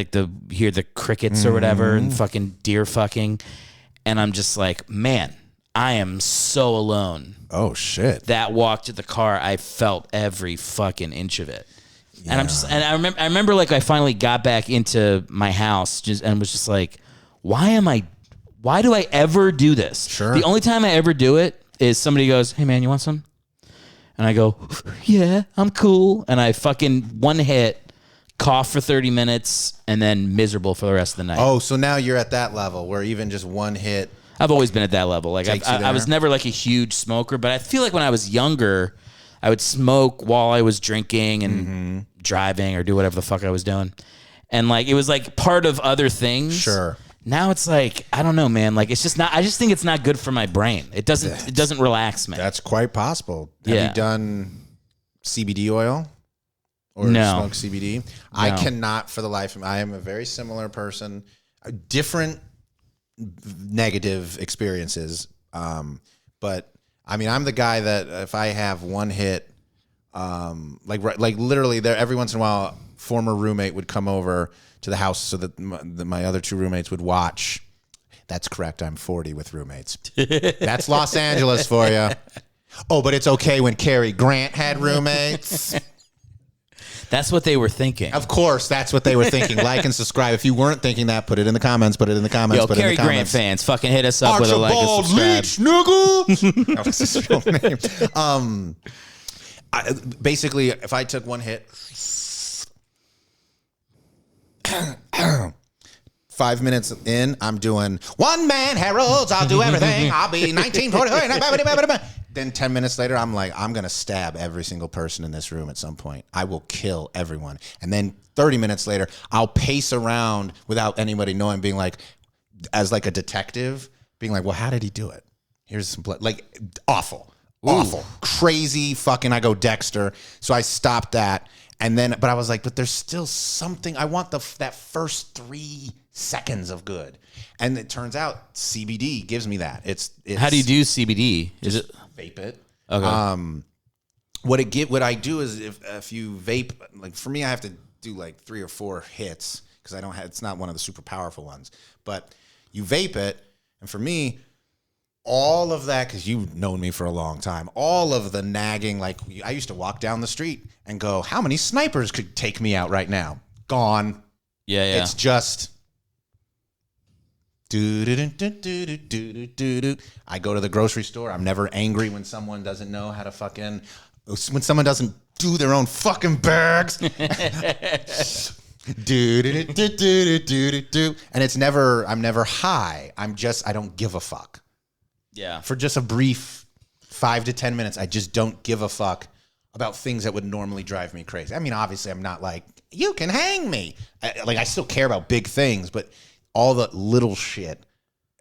hear the crickets or whatever and fucking deer fucking. And I'm just like, man, I am so alone. Oh shit. That walk to the car, I felt every fucking inch of it. Yeah. And I remember like I finally got back into my house and was just like, why do I ever do this? Sure. The only time I ever do it is somebody goes, hey man, you want some? And I go, yeah, I'm cool. And I fucking one hit, cough for 30 minutes, and then miserable for the rest of the night. Oh, so now you're at that level where even just one hit. I've always been at that level. Like I was never like a huge smoker, but I feel like when I was younger, I would smoke while I was drinking and driving or do whatever the fuck I was doing. And like, it was like part of other things. Sure. Now it's like, I don't know, man. Like, it's just not, I just think it's not good for my brain. It doesn't relax me. That's quite possible. Have you done CBD oil? Or smoke CBD? No. I cannot for the life of me. I am a very similar person. Different negative experiences. But I mean, I'm the guy that if I have one hit, like literally there, every once in a while, former roommate would come over to the house so that my other two roommates would watch. That's correct. I'm 40 with roommates. That's Los Angeles for you. Oh, but it's okay when Cary Grant had roommates. That's what they were thinking. Of course, that's what they were thinking. Like and subscribe. If you weren't thinking that, put it in the comments. Put it in the comments. Yo, Cary Grant fans, fucking hit us up with a like and subscribe. Leach, nigga. That was his real name. Basically, if I took one hit, 5 minutes in, I'm doing one man heralds. I'll do everything. I'll be 1940. Then 10 minutes later, I'm like, I'm going to stab every single person in this room at some point. I will kill everyone. And then 30 minutes later, I'll pace around without anybody knowing, being like, as like a detective, being like, well, how did he do it? Here's some blood. Like, awful. Awful. Crazy fucking, I go Dexter. So I stopped that. And then, but I was like, but there's still something. I want that first 3 seconds of good. And it turns out CBD gives me that. It's how do you do CBD? Is it vape it? Okay. What I do is if you vape, like for me, I have to do like 3 or 4 hits because it's not one of the super powerful ones. But you vape it, and for me, all of that, because you've known me for a long time, all of the nagging, like I used to walk down the street and go, how many snipers could take me out right now? Gone. Yeah. It's just I go to the grocery store. I'm never angry when someone doesn't know how to when someone doesn't do their own fucking bags. And it's never, I'm never high. I don't give a fuck. Yeah. For just a brief 5 to 10 minutes, I just don't give a fuck about things that would normally drive me crazy. I mean, obviously, I'm not like, you can hang me. I still care about big things, but all the little shit,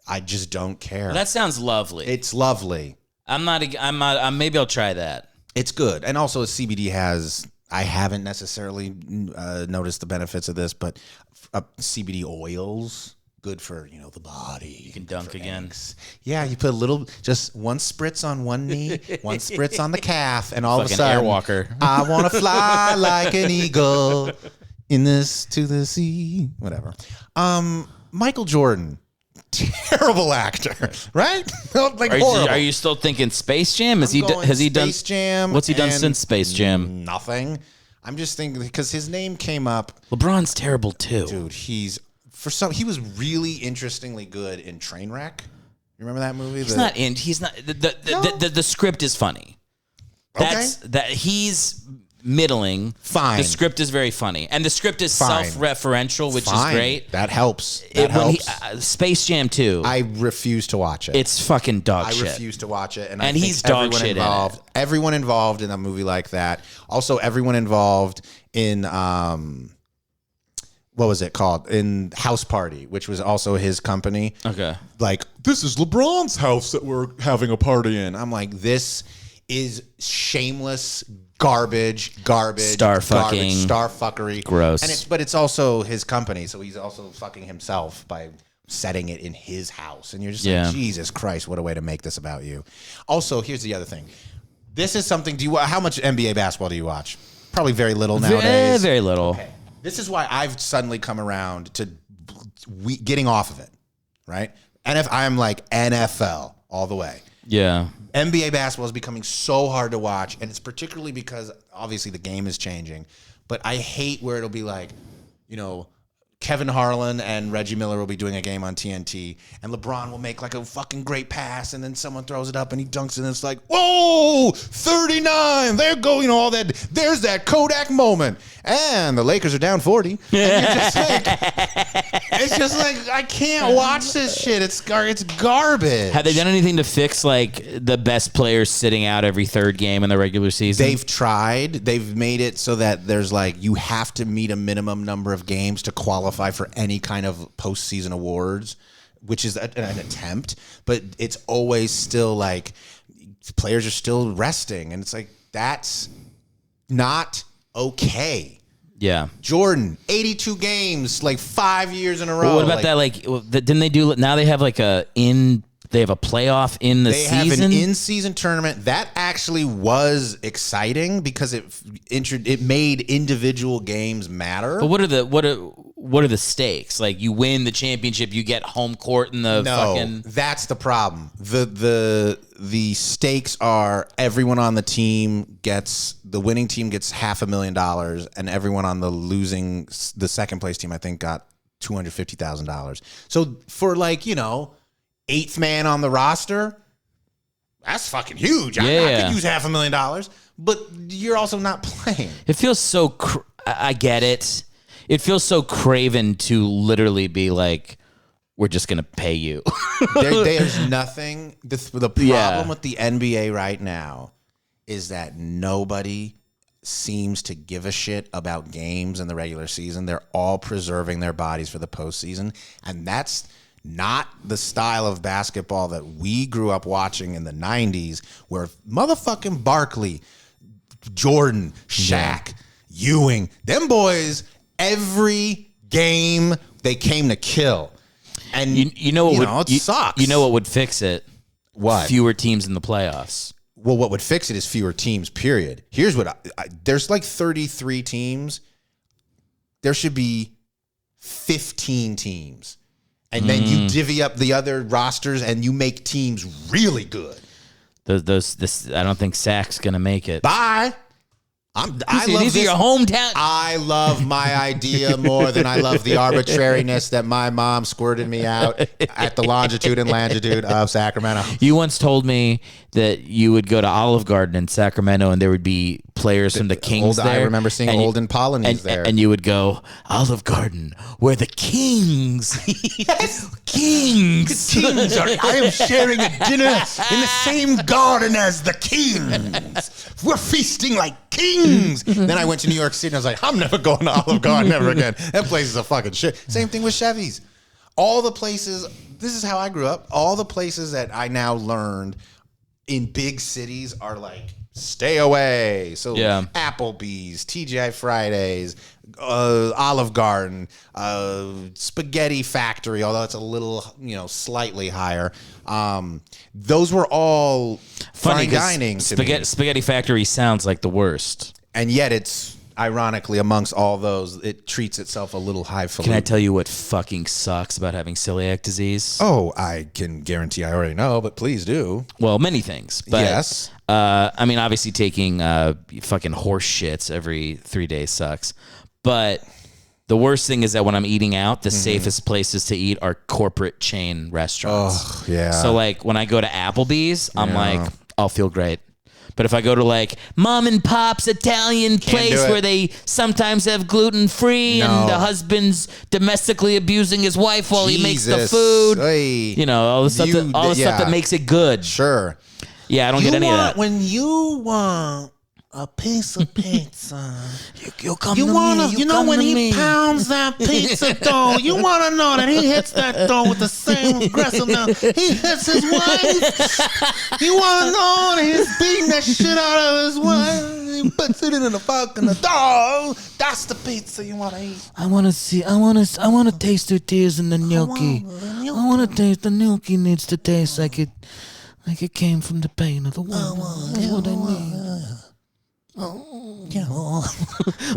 I just don't care. Well, that sounds lovely. It's lovely. I'm not. Maybe I'll try that. It's good. And also CBD has, I haven't necessarily noticed the benefits of this, but CBD oils, good for, the body. You can dunk again. Yeah, you put just one spritz on one knee, one spritz on the calf, and all of a sudden, Airwalker. I want to fly like an eagle in this to the sea. Whatever. Michael Jordan, terrible actor, right? Like horrible. Are you still thinking Space Jam? Has he done Space Jam? What's he done since Space Jam? Nothing. I'm just thinking because his name came up. LeBron's terrible too, dude. He was really interestingly good in Trainwreck. You remember that movie? He's not. The script is funny. He's middling. Fine. The script is very funny, and the script is self-referential, which is great. That helps. Space Jam 2. I refuse to watch it. It's fucking dog shit. I refuse to watch it, and he's dog shit involved. Everyone involved in a movie like that. Also, everyone involved in what was it called? In House Party, which was also his company. Okay. Like, this is LeBron's house that we're having a party in. I'm like, this is shameless garbage, Star fucking. star fuckery. Gross. And but it's also his company, so he's also fucking himself by setting it in his house. And you're just like, Jesus Christ, what a way to make this about you. Also, here's the other thing. This is something, how much NBA basketball do you watch? Probably very little nowadays. Very little. Okay. This is why I've suddenly come around to getting off of it, right? And if I'm like NFL all the way. Yeah. NBA basketball is becoming so hard to watch, and it's particularly because obviously the game is changing. But I hate where it'll be like, Kevin Harlan and Reggie Miller will be doing a game on TNT, and LeBron will make like a fucking great pass, and then someone throws it up and he dunks it, and it's like, whoa, 39, there go, all that. There's that Kodak moment, and the Lakers are down 40. And you're just like, it's just like, I can't watch this shit. It's garbage. Have they done anything to fix like the best players sitting out every third game in the regular season? They've tried. They've made it so that there's like, you have to meet a minimum number of games to qualify for any kind of postseason awards, which is an attempt, but it's always still like players are still resting, and it's like, that's not okay. Yeah. Jordan, 82 games, like 5 years in a row. Well, what about that? Like, didn't they do? Now they have like they have a playoff in the season. They have an in-season tournament that actually was exciting because it made individual games matter. But what are the stakes? Like, you win the championship, you get home court in the fucking. That's the problem. The stakes are everyone on the winning team gets $500,000, and everyone on the second place team, I think, got $250,000. So for eighth man on the roster, that's fucking huge. I could use $500,000, but you're also not playing. It feels so. I get it. It feels so craven to literally be like, we're just gonna pay you. There's nothing. The problem with the NBA right now is that nobody seems to give a shit about games in the regular season. They're all preserving their bodies for the postseason, and that's not the style of basketball that we grew up watching in the 90s, where motherfucking Barkley, Jordan, Shaq, Ewing, them boys, every game they came to kill. And it sucks. You know what would fix it? What? Fewer teams in the playoffs. Well, what would fix it is fewer teams, period. Here's what there's like 33 teams. There should be 15 teams. And then you divvy up the other rosters and you make teams really good. I don't think Sack's gonna make it. Bye. These are your hometown. I love my idea more than I love the arbitrariness that my mom squirted me out at the longitude and longitude of Sacramento. You once told me that you would go to Olive Garden in Sacramento and there would be players from the Kings there. I remember seeing Olden Polonese there. And you would go, Olive Garden, where the Kings. Yes. Kings. The Kings are. I am sharing a dinner in the same garden as the Kings. We're feasting like kings. Then I went to New York City and I was like, I'm never going to Olive Garden ever again. That place is a fucking shit. Same thing with Chevy's. All the places, this is how I grew up. All the places that I now learned in big cities are like, stay away. So Applebee's, TGI Fridays, Olive Garden, Spaghetti Factory, although it's a little, slightly higher. Those were all fine dining to me. Spaghetti Factory sounds like the worst. And yet it's, ironically, amongst all those, it treats itself a little highfalutin. Can I tell you what fucking sucks about having celiac disease? Oh, I can guarantee I already know, but please do. Well, many things. But, yes. Obviously taking fucking horse shits every 3 days sucks. But the worst thing is that when I'm eating out, the safest places to eat are corporate chain restaurants. Oh, yeah. So, like, when I go to Applebee's, I'm like, I'll feel great. But if I go to, like, mom and pop's Italian place where they sometimes have gluten-free and the husband's domestically abusing his wife while he makes the food, all the stuff stuff that makes it good. Sure. Yeah, I don't get any of that. When you want a piece of pizza. You come You to wanna, me. you know, come when to he me. pounds that pizza dough, you wanna know that he hits that dough with the same aggressiveness he hits his wife. You wanna know that he's beating that shit out of his wife. He puts it in the fucking dough. That's the pizza you wanna eat. I want to taste the tears in the gnocchi. I want to taste the gnocchi needs to taste like it came from the pain of the woman. That's what I need. We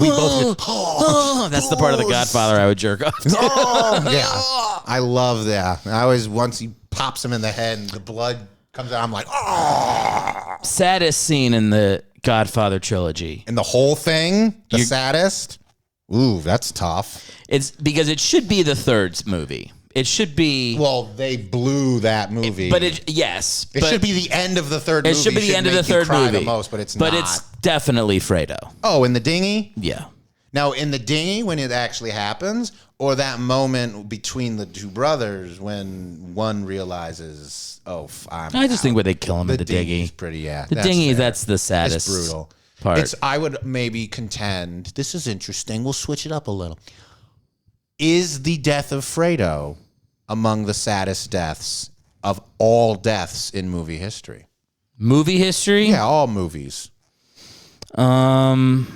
both. That's the part of The Godfather I would jerk off to. Yeah, I love that. I always, once he pops him in the head and the blood comes out, I'm like, oh. Saddest scene in the Godfather trilogy. And the whole thing, the saddest. Ooh, that's tough. It's because it should be the third movie. It should be. Well, they blew that movie. But it should be the end of the third movie. It should be the end of the third cry movie. the most, but it's But not. it's definitely Fredo. Oh, in the dinghy? Yeah. Now, in the dinghy, when it actually happens, or that moment between the two brothers when one realizes, I just think where they kill him in the dinghy. dinghy's pretty, The that's dinghy, fair. that's the saddest. It's brutal. Part. I would maybe contend, this is interesting, we'll switch it up a little. Is the death of Fredo among the saddest deaths of all deaths in movie history? Movie history? Yeah, all movies. Because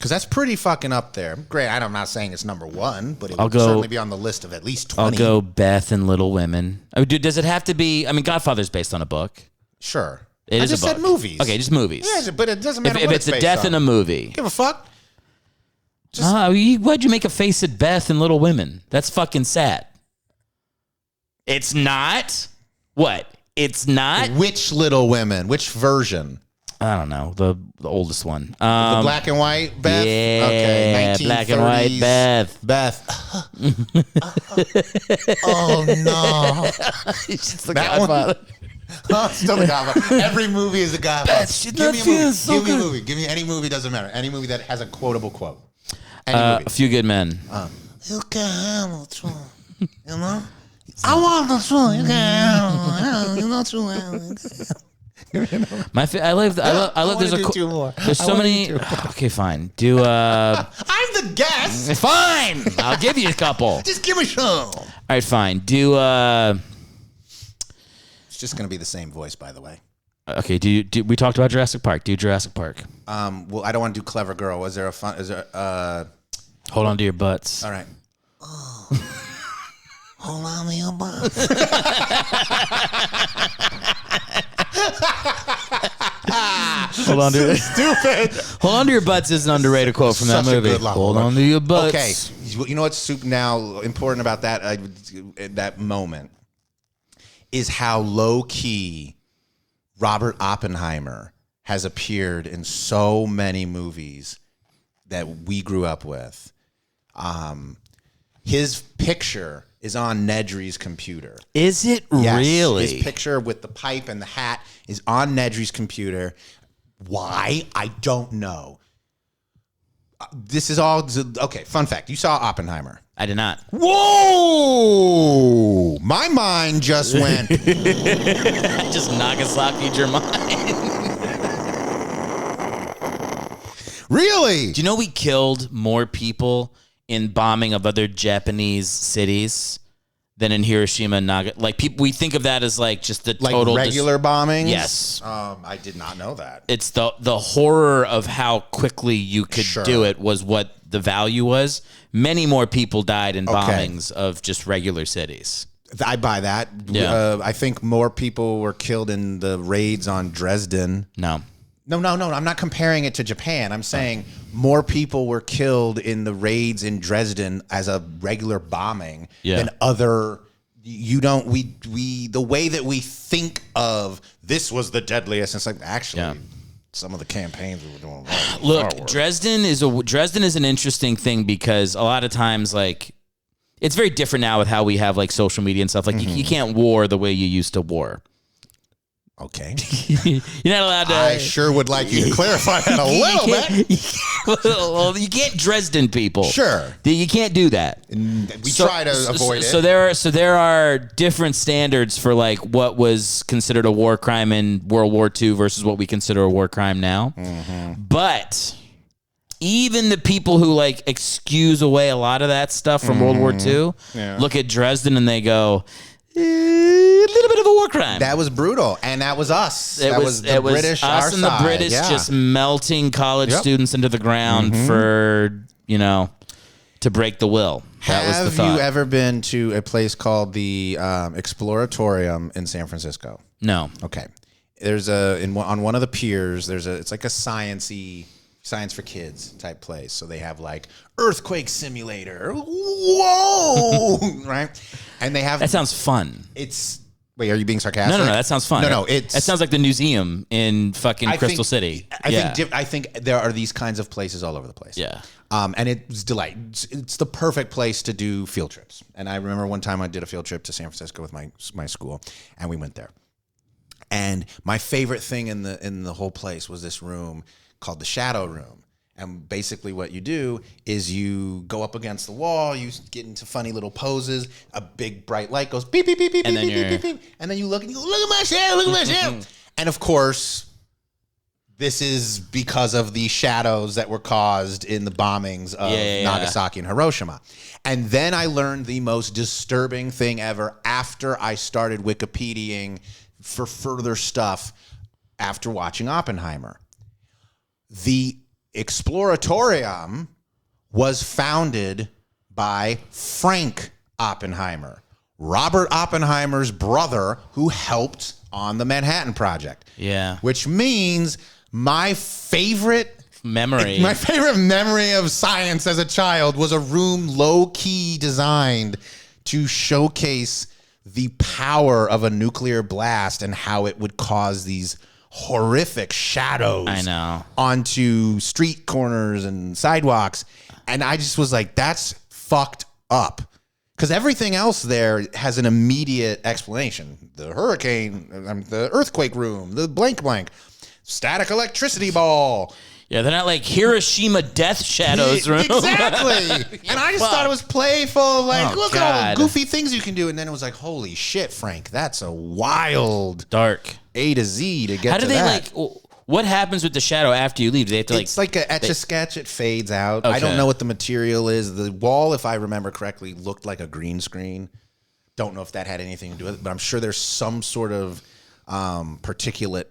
that's pretty fucking up there. Great, I'm not saying it's number one, but it would certainly be on the list of at least 20. I'll go Beth and Little Women. Oh, dude, does it have to be? I mean, Godfather's based on a book. Sure. It is just a book. said movies. Okay, just movies. Yeah, but it doesn't matter If what it's a based death on. in a movie. Give a fuck. Why'd you make a face at Beth and Little Women? That's fucking sad. It's not? What? It's not? Which Little Women? Which version? I don't know. The oldest one. The black and white Beth? Yeah, Okay, 1930s. black and white Beth. Oh, no. She's the That one? Godfather. Still the Godfather. Every movie is a Godfather. She's Give not me a feeling movie. so Give me a good. movie. Give me any movie, doesn't matter. Any movie that has a quotable quote. Any movie. A Few Good Men. You can handle the truth. You know? I want the truth. You can handle it. You know truth. I love. There's do two more. There's so many. Okay, fine. Do I'm the guest. fine. I'll give you a couple. Just give me some. All right, fine. Do It's just going to be the same voice, by the way. okay. Do we talked about Jurassic Park? Do Jurassic Park. Well, I don't want to do Clever Girl. Is there? Hold on to your butts. All right. Hold on to your butt. Hold on to Stupid. Hold on to your butts is an underrated quote from that Such a movie. good line. Hold on to your butts. Okay. You know what's now important about that moment is how low key Robert Oppenheimer has appeared in so many movies that we grew up with. His picture is on Nedry's computer. Is it Yes, really? His picture with the pipe and the hat is on Nedry's computer. Why? I don't know. This is all... Okay, fun fact. You saw Oppenheimer. I did not. Whoa! My mind just went... Just Nagasaki your mind. Really? Do you know we killed more people in bombing of other Japanese cities than in Hiroshima and Nagasaki? Like people, we think of that as like just the Like total regular bombings? Yes. I did not know that. It's the horror of how quickly you could do it was what the value was. Many more people died in bombings of just regular cities. I buy that. Yeah. I think more people were killed in the raids on Dresden. No. No. I'm not comparing it to Japan. I'm saying more people were killed in the raids in Dresden as a regular bombing than other. The way that we think of this was the deadliest. It's like actually some of the campaigns we were doing. Look, Dresden is an interesting thing because a lot of times like it's very different now with how we have like social media and stuff. Like you can't war the way you used to war. Okay. You're not allowed to. I sure would like you to clarify that a little bit. Well, you can't Dresden people. Sure. You can't do that. We try to avoid it. So there are different standards for like what was considered a war crime in World War II versus what we consider a war crime now. But even the people who like excuse away a lot of that stuff from World War II look at Dresden and they go, a little bit of a war crime. That was brutal, and that was us. That was the British, us our and side. the British just melting college students into the ground for, to break the will. That was the thought. Have you ever been to a place called the Exploratorium in San Francisco? No. Okay. There's on one of the piers, it's like a sciencey, science for kids type place. So they have like earthquake simulator. Whoa! Right? And they have... That sounds fun. Wait, are you being sarcastic? No, that sounds fun. No, that sounds like the museum in fucking Crystal City. I think there are these kinds of places all over the place. Yeah. And it's it's the perfect place to do field trips. And I remember one time I did a field trip to San Francisco with my school, and we went there. And my favorite thing in the whole place was this room called the Shadow Room. And basically what you do is you go up against the wall, you get into funny little poses, a big bright light goes beep, beep, beep, beep, beep, beep, beep, beep, and then you look and you go, look at my shadow, look at my shadow. And of course, this is because of the shadows that were caused in the bombings of Nagasaki and Hiroshima. And then I learned the most disturbing thing ever after I started Wikipediaing for further stuff after watching Oppenheimer. The Exploratorium was founded by Frank Oppenheimer, Robert Oppenheimer's brother, who helped on the Manhattan Project. Yeah. Which means my favorite memory of science as a child was a room low-key designed to showcase the power of a nuclear blast and how it would cause these horrific shadows onto street corners and sidewalks. And I just was like, that's fucked up. Because everything else there has an immediate explanation. The hurricane, the earthquake room, the blank blank, static electricity ball. Yeah, they're not like Hiroshima death shadows room. Exactly. And I just thought it was playful. Like, look at all the goofy things you can do. And then it was like, holy shit, Frank, that's a wild dark A to Z to get to that. How do they what happens with the shadow after you leave? Do they have to It's like a Etch-a-Sketch. It fades out. Okay. I don't know what the material is. The wall, if I remember correctly, looked like a green screen. Don't know if that had anything to do with it, but I'm sure there's some sort of particulate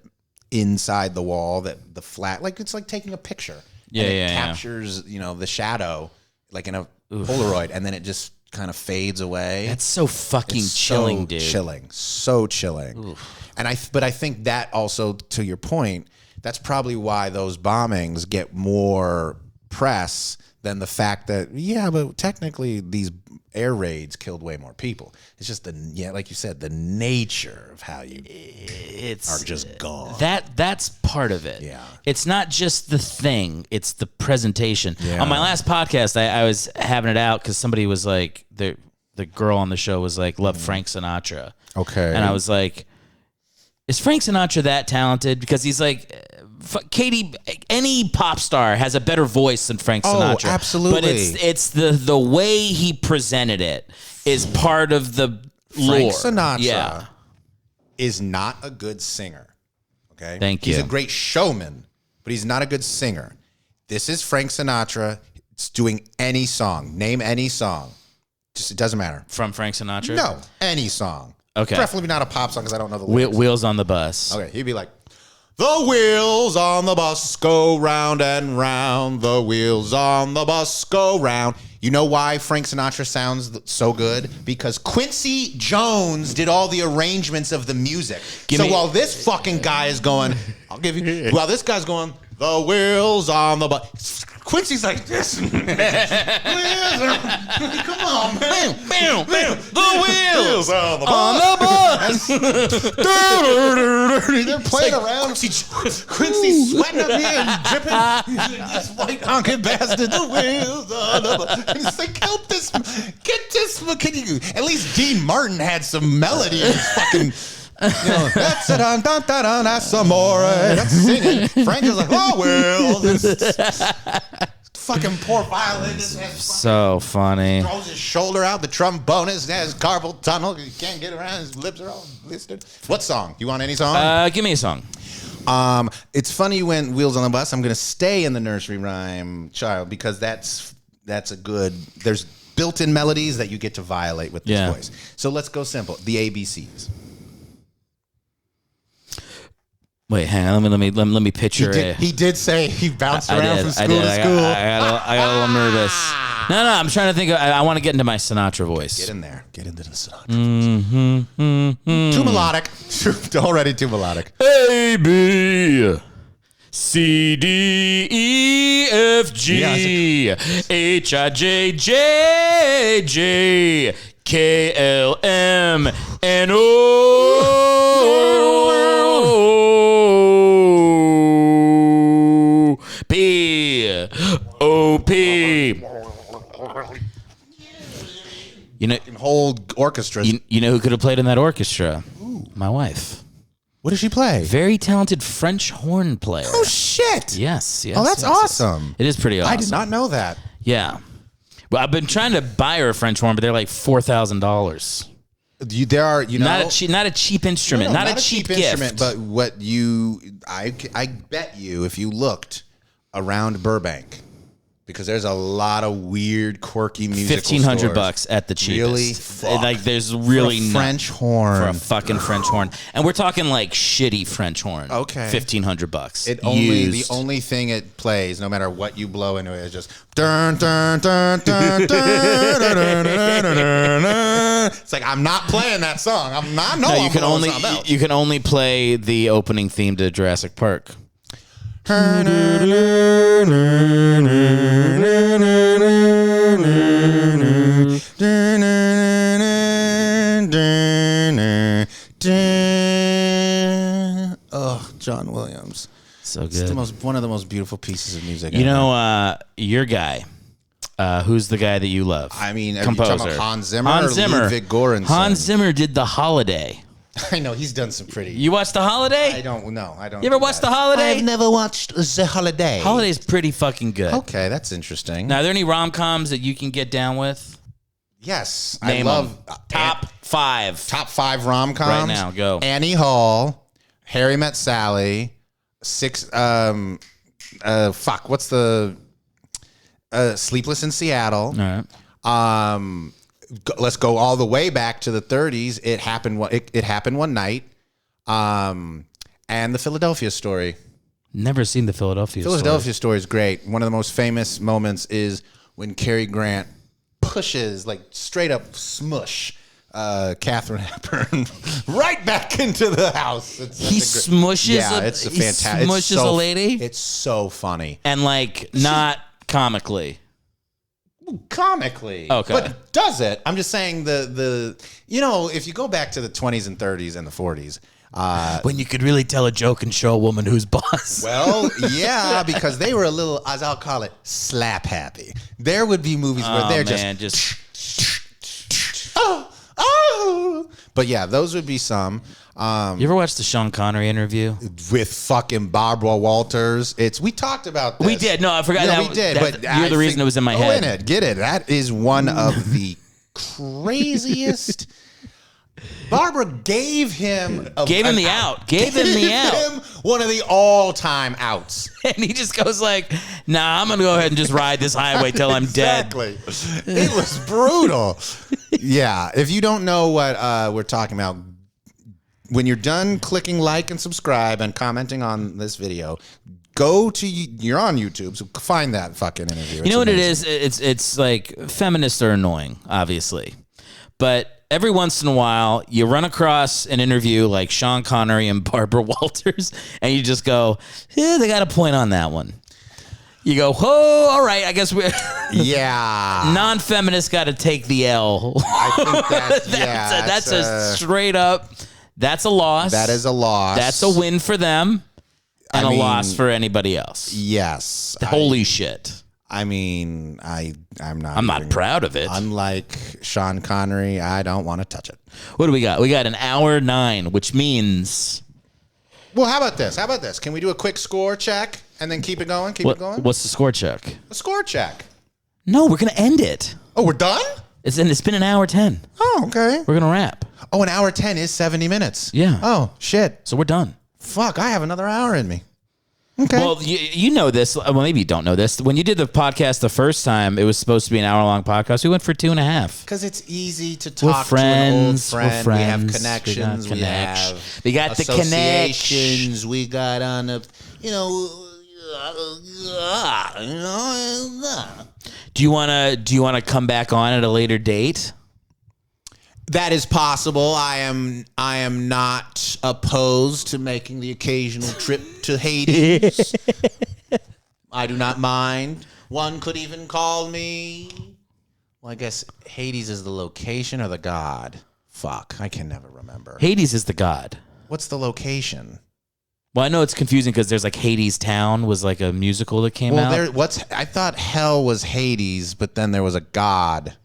inside the wall that the flat, like it's like taking a picture. It captures, the shadow like in a Polaroid, and then it just kind of fades away. That's so fucking chilling, dude. So chilling. Oof. But I think that also, to your point, that's probably why those bombings get more press than the fact that, but technically these air raids killed way more people. It's just like you said, the nature of how you are just gone. That's part of it. Yeah. It's not just the thing, it's the presentation. Yeah. On my last podcast, I was having it out because somebody was like, the girl on the show was like, love Frank Sinatra. Okay. And I was like, is Frank Sinatra that talented? Because he's like, Katie, any pop star has a better voice than Frank Sinatra. Oh, absolutely. But it's the way he presented it is part of the lore. Frank Sinatra is not a good singer. Okay? Thank you. He's a great showman, but he's not a good singer. This is Frank Sinatra. It's doing any song. Name any song. Just, it doesn't matter. From Frank Sinatra? No, any song. Okay. Preferably not a pop song because I don't know the lyrics. Wheels on the Bus. Okay, he'd be like, the wheels on the bus go round and round. The wheels on the bus go round. You know why Frank Sinatra sounds so good? Because Quincy Jones did all the arrangements of the music. While this fucking guy is going, while this guy's going, the wheels on the bus. Quincy's like this. Come on, man. Bam, bam. The wheels on the bus. They're playing around. Quincy's sweating up here and dripping. This white honking bastard. The wheels on the bus. And it's like, help this. Get this. Can you? At least Dean Martin had some melody in his fucking That's some more. That's singing. Frank is like, oh well. This fucking poor violinist has So funny. throws his shoulder out. The trombonist has carpal tunnel. He can't get around. His lips are all blistered. What song? You want any song? Give me a song. It's funny you went Wheels on the Bus. I'm going to stay in the nursery rhyme child because that's a good. There's built-in melodies that you get to violate with this voice. So let's go simple. The ABCs. Wait, hang on. Let me picture it. He did say he bounced around from school to I school. got a little nervous. No, I'm trying to think. I want to get into my Sinatra voice. Get in there. Get into the Sinatra voice. Too melodic. Already too melodic. A, B, C, D, E, F, G, H, I, J, J, J, K, L, M, N, O, P, O, P. You know, Whole orchestra. you know who could have played in that orchestra? Ooh. My wife. What does she play? Very talented French horn player. Oh shit! Yes. Oh, that's awesome. It is pretty awesome. I did not know that. Yeah. Well, I've been trying to buy her a French horn, but they're like $4,000. There are, Not a cheap instrument, not a cheap gift. instrument, but I bet you if you looked around Burbank, because there's a lot of weird, quirky music. $1,500 at the cheapest. Really? Fuck. Like there's really for a French horn for a fucking French horn, and we're talking like shitty French horn. Okay, $1,500. The only thing it plays, no matter what you blow into it, is just dun dun dun dun dun dun dun dun dun. It's like I'm not playing that song. You can only play the opening theme to Jurassic Park. Oh, John Williams. So good. It's one of the most beautiful pieces of music. You know, your guy. Who's the guy that you love? I mean, composer. Are you talking about Hans Zimmer or Ludwig Göransson? Hans Zimmer did The Holiday. I know he's done some pretty. You watched The Holiday? I don't know. I don't. You ever watched The Holiday? I've never watched The Holiday. Holiday's pretty fucking good. Okay, that's interesting. Now, are there any rom-coms that you can get down with? Yes, Name I love top five. Top 5 rom-coms Right now, go. Annie Hall, Harry Met Sally, What's the Sleepless in Seattle? All right. Let's go all the way back to the 30s. It happened one night, and the Philadelphia Story. Never seen the Philadelphia Story is great. One of the most famous moments is when Cary Grant pushes, like straight up smush, Katharine Hepburn right back into the house. He smushes. Yeah, it's a fantastic. Smushes a lady. It's so funny and like not comically. Comically, okay, but does it? I'm just saying if you go back to the 20s and 30s and the 40s, when you could really tell a joke and show a woman who's boss. Well, yeah, because they were a little, as I'll call it, slap happy. There would be movies where they're just oh. But yeah, those would be some. You ever watched the Sean Connery interview with fucking Barbara Walters? We talked about this. We did. No, I forgot. No, we did. But you're the reason it was in my head. Go in it. Get it. That is one of the craziest. Barbara gave him the out. Gave him one of the all-time outs. And he just goes like, nah, I'm going to go ahead and just ride this highway till I'm exactly. dead. It was brutal. Yeah. If you don't know what we're talking about, when you're done clicking like and subscribe and commenting on this video, you're on YouTube, so find that fucking interview. You know what amazing. It is? It's like feminists are annoying, obviously. But every once in a while, you run across an interview like Sean Connery and Barbara Walters, and you just go, they got a point on that one. You go, oh, all right, I guess we're... Yeah. Non-feminists got to take the L. I think that's a straight up... That's a loss. That is a loss. That's a win for them and a loss for anybody else. Yes. Holy shit. I mean, I'm not. I'm not proud of it. Unlike Sean Connery, I don't want to touch it. What do we got? We got an hour 9, which means. Well, how about this? Can we do a quick score check and then keep it going? What's the score check? A score check. No, we're gonna end it. Oh, we're done? It's been an hour 10. Oh, okay. We're gonna wrap. Oh, an hour 10 is 70 minutes. Yeah. Oh, shit. So we're done. Fuck, I have another hour in me. Okay. Well, you know this. Well, maybe you don't know this. When you did the podcast the first time, it was supposed to be an hour-long podcast. We went for 2.5. Because it's easy to We're talk friends. to an old friend. We're We have friends. connections. We got the associations. We got on a, Do you wanna come back on at a later date? That is possible. I am not opposed to making the occasional trip to Hades. I do not mind. One could even call me. Well, I guess Hades is the location or the god. Fuck, I can never remember. Hades is the god. What's the location? Well, I know it's confusing because there's like Hades Town was like a musical that came out. I thought hell was Hades, but then there was a god.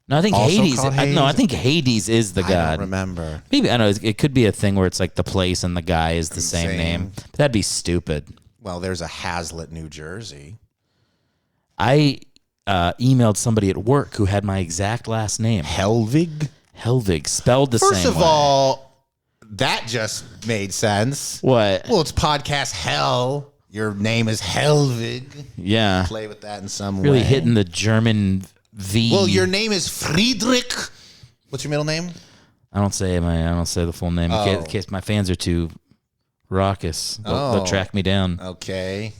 No, I think Also Hades. called Hades? I think Hades is the god. I don't remember. Maybe I don't know. It could be a thing where it's like the place and the guy is the same name. But that'd be stupid. Well, there's a Hazlett, New Jersey. I emailed somebody at work who had my exact last name. Hellwig? Hellwig, spelled the same way. First of all, that just made sense. What? Well, it's podcast hell. Your name is Hellwig. Yeah. Play with that in some way. Really hitting the German V. Well, your name is Friedrich. What's your middle name? I don't say the full name in case my fans are too raucous. They'll track me down. Okay.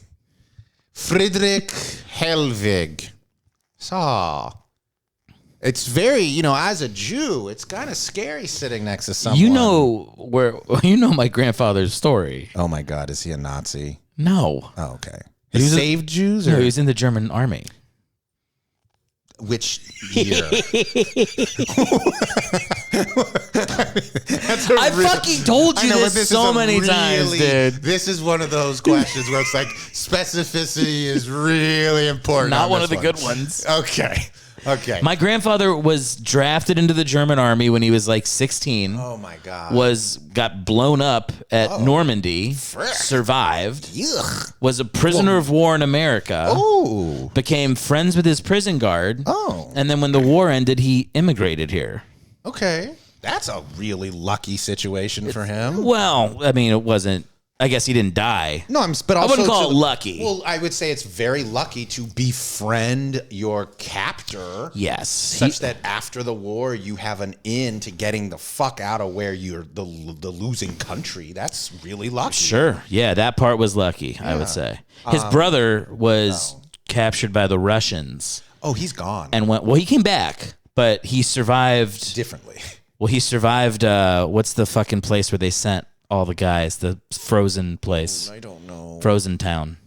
Friedrich Hellwig. So, it's very, as a Jew, it's kind of scary sitting next to someone. You know my grandfather's story. Oh my God, is he a Nazi? No. Oh, okay. He was saved Jews? No, Or he was in the German army. which year? I fucking told you this so many times, dude. This is one of those questions where it's like specificity is really important. Not on one this of the good ones. Okay. My grandfather was drafted into the German army when he was like 16. Oh my God. Got blown up at Normandy. Frick. Survived. Yuck. Was a prisoner of war in America. Oh. Became friends with his prison guard. Oh. And then when the war ended, he immigrated here. Okay. That's a really lucky situation for him. Well, I mean, it wasn't. I guess he didn't die. No, but also I wouldn't call it lucky. Well, I would say it's very lucky to befriend your captor. Yes. Such that after the war, you have an in to getting the fuck out of where you're the losing country. That's really lucky. Sure. Yeah, that part was lucky, I would say. His brother was captured by the Russians. Oh, he's gone. And he came back, but he survived. Differently. Well, he survived, what's the fucking place where they sent all the guys? The frozen place. I don't know. Frozen town.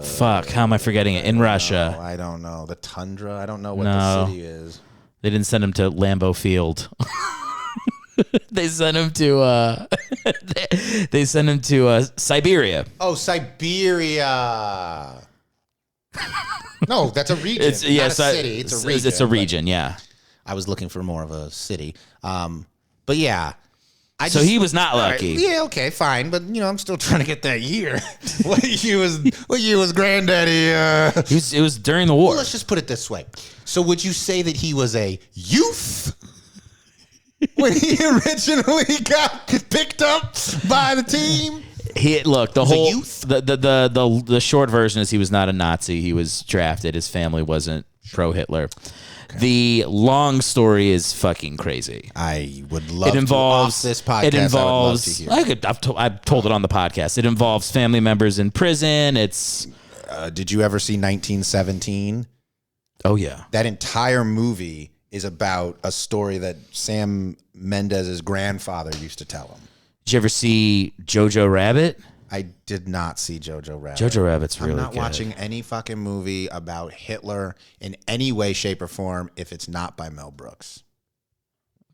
Fuck, how am I forgetting it? In Russia. I don't know. The tundra? I don't know what No. the city is. They didn't send him to Lambeau Field. They sent him to they sent him to Siberia. Oh, Siberia. No, that's a region. It's not a city. It's a region. It's a region, yeah. I was looking for more of a city. But yeah. So he was not lucky. Right. Yeah, okay, fine. But, I'm still trying to get that year. What year was Granddaddy? It was during the war. Well, let's just put it this way. So would you say that he was a youth when he originally got picked up by the team? The short version is he was not a Nazi. He was drafted. His family wasn't pro-Hitler. Okay. The long story is fucking crazy. I would love to off this podcast. It involves. I've told it on the podcast. It involves family members in prison. It's. Did you ever see 1917? Oh yeah. That entire movie is about a story that Sam Mendes's grandfather used to tell him. Did you ever see Jojo Rabbit? I did not see Jojo Rabbit. Jojo Rabbit's really good. I'm not watching any fucking movie about Hitler in any way, shape, or form if it's not by Mel Brooks.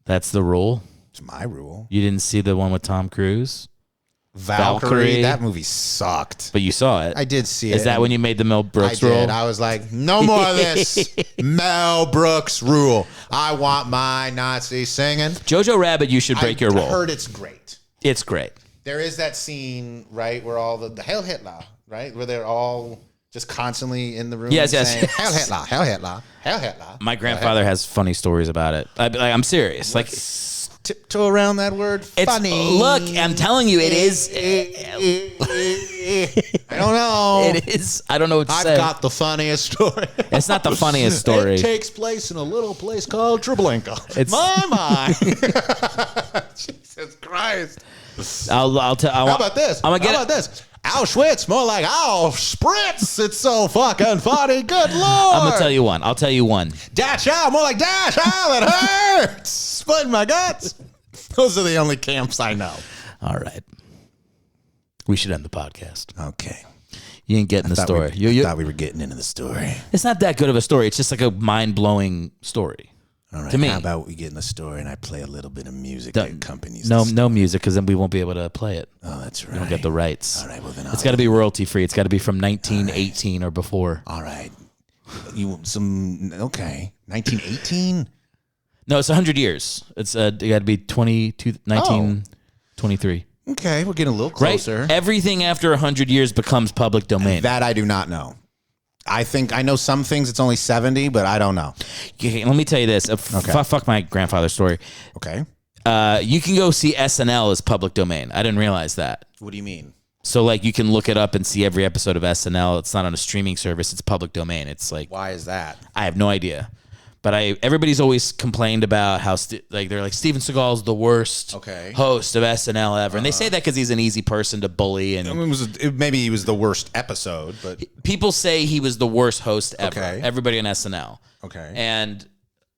That's the rule? It's my rule. You didn't see the one with Tom Cruise? Valkyrie. That movie sucked. But you saw it. I did see it. Is that when you made the Mel Brooks I rule? did. I was like, no more of this. Mel Brooks rule. I want my Nazi singing. Jojo Rabbit, you should break your rule. I heard it's great. It's great. There is that scene, right, where all the Heil Hitler, right, where they're all just constantly in the room Yes. saying, Heil Hitler, Heil Hitler, Heil Hitler. My grandfather has funny stories about it. I'm serious. Like, tiptoe around that word. Funny. Look, I'm telling you, it is. I don't know. It is. I don't know what to say. I've got the funniest story. It's not the funniest story. It takes place in a little place called Treblinka. It's my. Jesus Christ. I'll tell. How about this? I'm gonna get How about this? Auschwitz, more like Spritz. It's so fucking funny. Good Lord. I'm gonna tell you one. I'll tell you one. Dash out, more like dash out. It hurts. Splitting my guts. Those are the only camps I know. All right. We should end the podcast. Okay. You ain't getting the story. I thought we were getting into the story. It's not that good of a story. It's just like a mind-blowing story. All right. To me. How about we get in the story and I play a little bit of music that accompanies no music, because then we won't be able to play it. Oh, that's right. We don't get the rights. All right. Well, then it's got to be royalty free. It's got to be from 1918 or before. All right. Okay. 1918? No, it's 100 years. It's it got to be 1923. Okay, we're getting a little closer. Right? Everything after 100 years becomes public domain. That I do not know. I know some things it's only 70, but I don't know. Okay, let me tell you this. Fuck my grandfather's story. Okay. You can go see SNL as public domain. I didn't realize that. What do you mean? So, like, you can look it up and see every episode of SNL. It's not on a streaming service. It's public domain. It's like... Why is that? I have no idea. But everybody's always complained about how they're like Steven Seagal's the worst host of SNL ever, and they say that because he's an easy person to bully. And maybe he was the worst episode, but people say he was the worst host ever. Okay. Everybody on SNL. Okay. And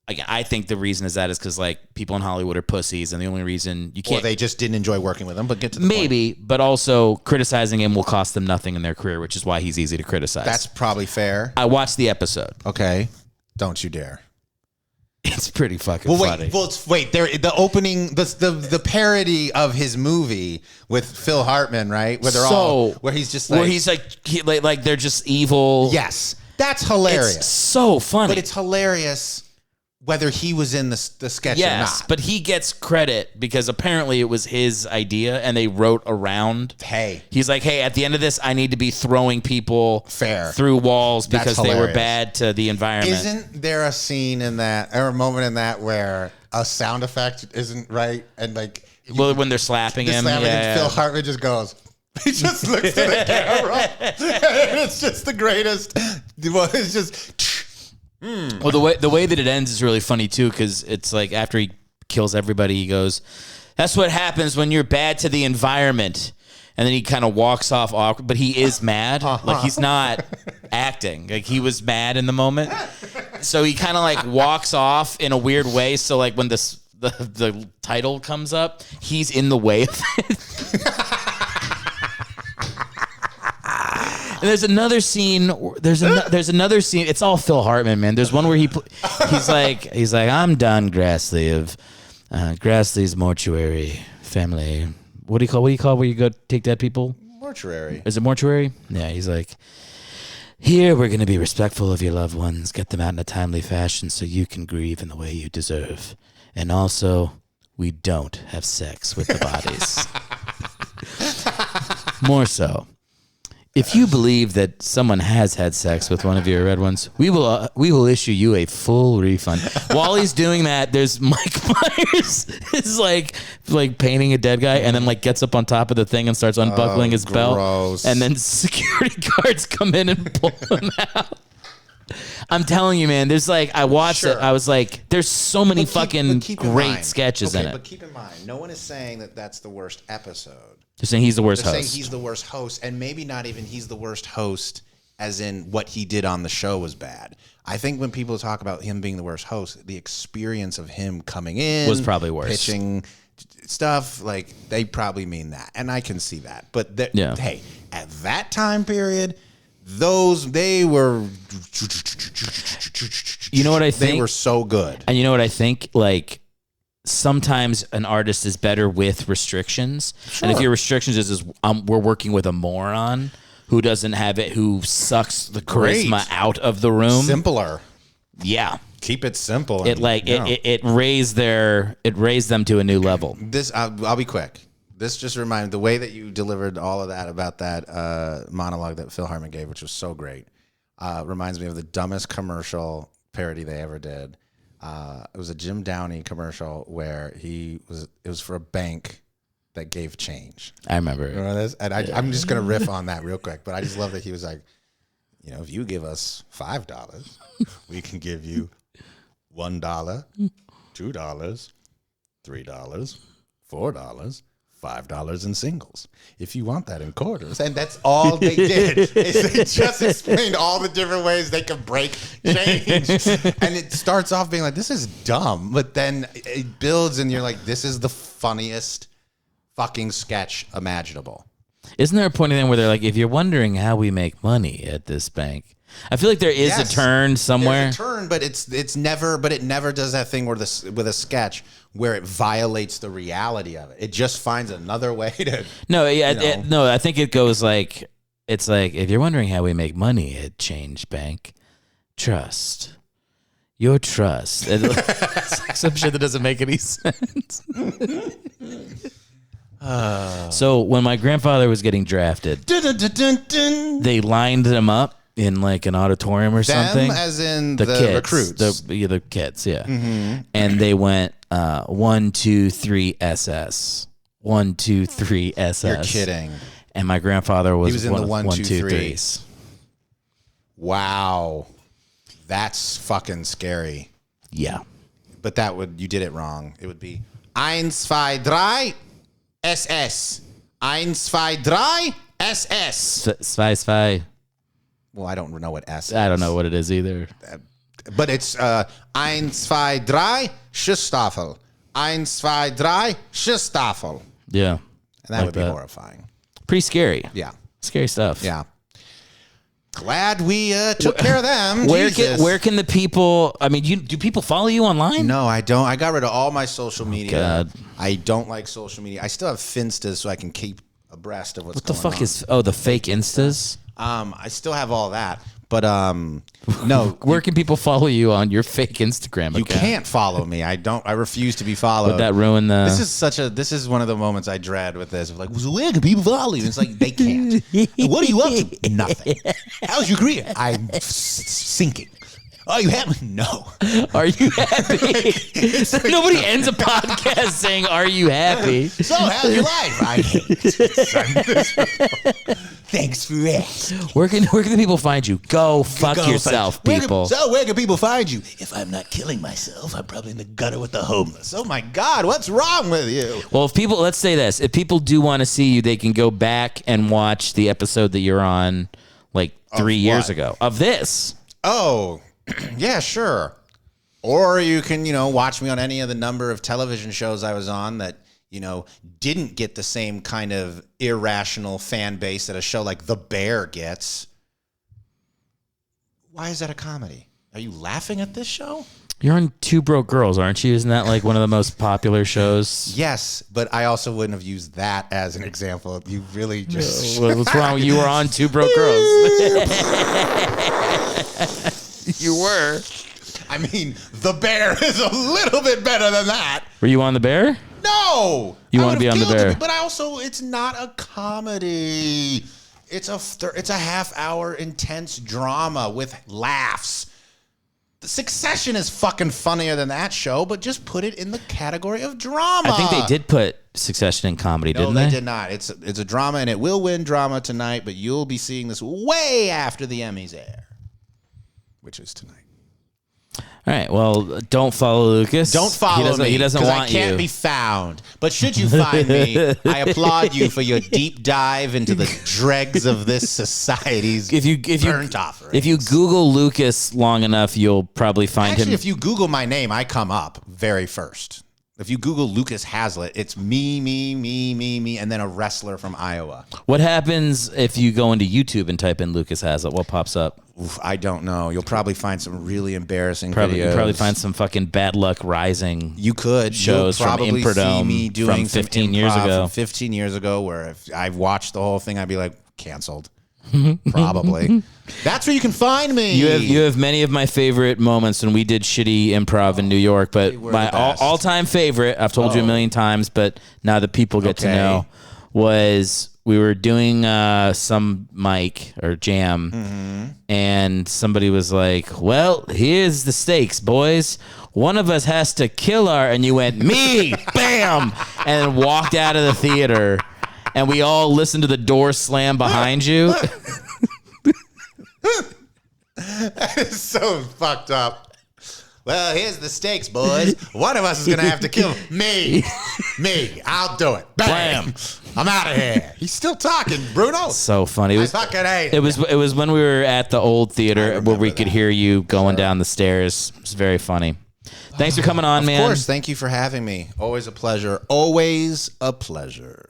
again, I think the reason is because like people in Hollywood are pussies, and the only reason you can't. Or they just didn't enjoy working with him. But get to the point. But also criticizing him will cost them nothing in their career, which is why he's easy to criticize. That's probably fair. I watched the episode. Okay. Don't you dare. It's pretty fucking funny. Wait. The opening, the parody of his movie with Phil Hartman, right? Where he's just like, where he's like they're just evil. Yes, that's hilarious. It's so funny, but it's hilarious whether he was in the sketch or not. But he gets credit because apparently it was his idea and they wrote around. Hey. He's like, hey, at the end of this, I need to be throwing people through walls because they were bad to the environment. Isn't there a scene in that, or a moment in that where a sound effect isn't right? And like... when they're slapping him. Phil Hartman just goes... He just looks to the camera. And it's just the greatest. Well, it's just... Well, the way that it ends is really funny too, because it's like after he kills everybody, he goes, "That's what happens when you're bad to the environment," and then he kind of walks off awkward. But he is mad, like he's not acting, like he was mad in the moment. So he kind of like walks off in a weird way. So like when the title comes up, he's in the way of it. And there's another scene. There's another scene. It's all Phil Hartman, man. There's one where he's like, I'm Don Grassley of Grassley's mortuary family. What do you call where you go take dead people? Mortuary. Is it mortuary? Yeah. He's like, here we're gonna be respectful of your loved ones, get them out in a timely fashion so you can grieve in the way you deserve, and also we don't have sex with the bodies. More so. If you believe that someone has had sex with one of your red ones, we will issue you a full refund. While he's doing that, there's Mike Myers is like painting a dead guy, and then like gets up on top of the thing and starts unbuckling his belt, and then security guards come in and pull him out. I'm telling you, man. There's like I watched it. I was like, there's so many fucking great sketches in it. But keep in mind, no one is saying that that's the worst episode. They're saying he's the worst host. They're saying he's the worst host, and maybe not even he's the worst host as in what he did on the show was bad. I think when people talk about him being the worst host, the experience of him coming in was probably worse. Pitching stuff, like they probably mean that, and I can see that. But hey, at that time period, they were... You know what I think? They were so good. And you know what I think? Like, sometimes an artist is better with restrictions. And if your restrictions is we're working with a moron who doesn't have it, who sucks the charisma out of the room. Simpler. Yeah. Keep it simple. It raised them to a new level. This I'll be quick. This just reminded the way that you delivered all of that about that monologue that Phil Hartman gave, which was so great. Reminds me of the dumbest commercial parody they ever did. It was a Jim Downey commercial where it was for a bank that gave change. I remember this? And I'm just going to riff on that real quick, but I just love that he was like, if you give us $5, we can give you $1, $2, $3, $4, $5 in singles. If you want that in quarters. And that's all they did. Is they just explained all the different ways they could break change. And it starts off being like, this is dumb. But then it builds and you're like, this is the funniest fucking sketch imaginable. Isn't there a point in there where they're like, if you're wondering how we make money at this bank, I feel like there is a turn somewhere. There's a turn, but it never does that thing with a sketch where it violates the reality of it. It just finds another way to. No, yeah, no. I think it goes like, it's like, if you're wondering how we make money at Change Bank, trust. Your trust. It's like some shit that doesn't make any sense. So when my grandfather was getting drafted, they lined him up in like an auditorium or something. As in the kids, recruits. The kids, yeah. Mm-hmm. And they went 1, 2, 3 SS. 1, 2, 3 SS. You're kidding. And my grandfather was in the 1, 2, 2, 3s. Wow. That's fucking scary. Yeah. But you did it wrong. It would be 1, 2, 3 SS. 1, 2, 3 SS. 2, 2. Well, I don't know what S is. I don't know what it is either. But it's 1, 2, 3 Schustaffel. 1, 2, 3 Schustaffel. Yeah. And that would be horrifying. Pretty scary. Yeah. Scary stuff. Yeah. Glad we took care of them. Where can the people, I mean, do people follow you online? No, I don't. I got rid of all my social media. God. I don't like social media. I still have Finstas so I can keep abreast of what's going on. What the fuck is, the fake Instas? I still have all that, but no. Where can people follow you on your fake Instagram account? You can't follow me. I refuse to be followed. Would that ruin the? This is one of the moments I dread with this. Like, so where can people follow you? It's like they can't. What are you up to? Nothing. How's your career? I'm sinking. Are you happy? No. Are you happy? Nobody ends a podcast saying, "Are you happy?" So, how's your life? I hate it. Thanks for asking. Where can the people find you? Go fuck yourself, people. Where can people find you? If I'm not killing myself, I'm probably in the gutter with the homeless. Oh my God, what's wrong with you? Well, let's say this. If people do want to see you, they can go back and watch the episode that you're on like 3 years ago of this. Oh, yeah, sure. Or you can, watch me on any of the number of television shows I was on that, didn't get the same kind of irrational fan base that a show like The Bear gets. Why is that a comedy? Are you laughing at this show? You're on Two Broke Girls, aren't you? Isn't that like one of the most popular shows? Yes, but I also wouldn't have used that as an example. You really just... What's wrong? You were on Two Broke Girls. You were. I mean, The Bear is a little bit better than that. Were you on The Bear? No. You want to be on The Bear. But it's not a comedy. It's a half-hour intense drama with laughs. The Succession is fucking funnier than that show, but just put it in the category of drama. I think they did put Succession in comedy, didn't they? No, they did not. It's a drama, and it will win drama tonight, but you'll be seeing this way after the Emmys air, which is tonight. All right. Well, don't follow Lucas. Don't follow me. He doesn't want you. I can't be found. But should you find me, I applaud you for your deep dive into the dregs of this society's burnt offerings. If you Google Lucas long enough, you'll probably find him. Actually, if you Google my name, I come up very first. If you Google Lucas Hazlett, it's me, and then a wrestler from Iowa. What happens if you go into YouTube and type in Lucas Hazlett? What pops up? Oof, I don't know. You'll probably find some really embarrassing You'll videos. probably find some fucking Bad Luck Rising. You could. Shows You'll probably from Improdome see me doing from 15 some years improv ago. From 15 years ago, where if I've watched the whole thing, I'd be like, canceled. Probably. That's where you can find me. You have many of my favorite moments when we did shitty improv in New York, but my all-time favorite, I've told you a million times, but now the people get to know, was we were doing some mic or jam, and somebody was like, well, here's the stakes, boys. One of us has to kill our, and you went, me, bam, and walked out of the theater. And we all listened to the door slam behind you. That is so fucked up. Well, here's the stakes, boys. One of us is going to have to kill me. I'll do it. Bam. I'm out of here. He's still talking, Bruno. So funny. I fucking hate it was when we were at the old theater where we could hear you going down the stairs. It was very funny. Thanks for coming on, man. Of course. Thank you for having me. Always a pleasure. Always a pleasure.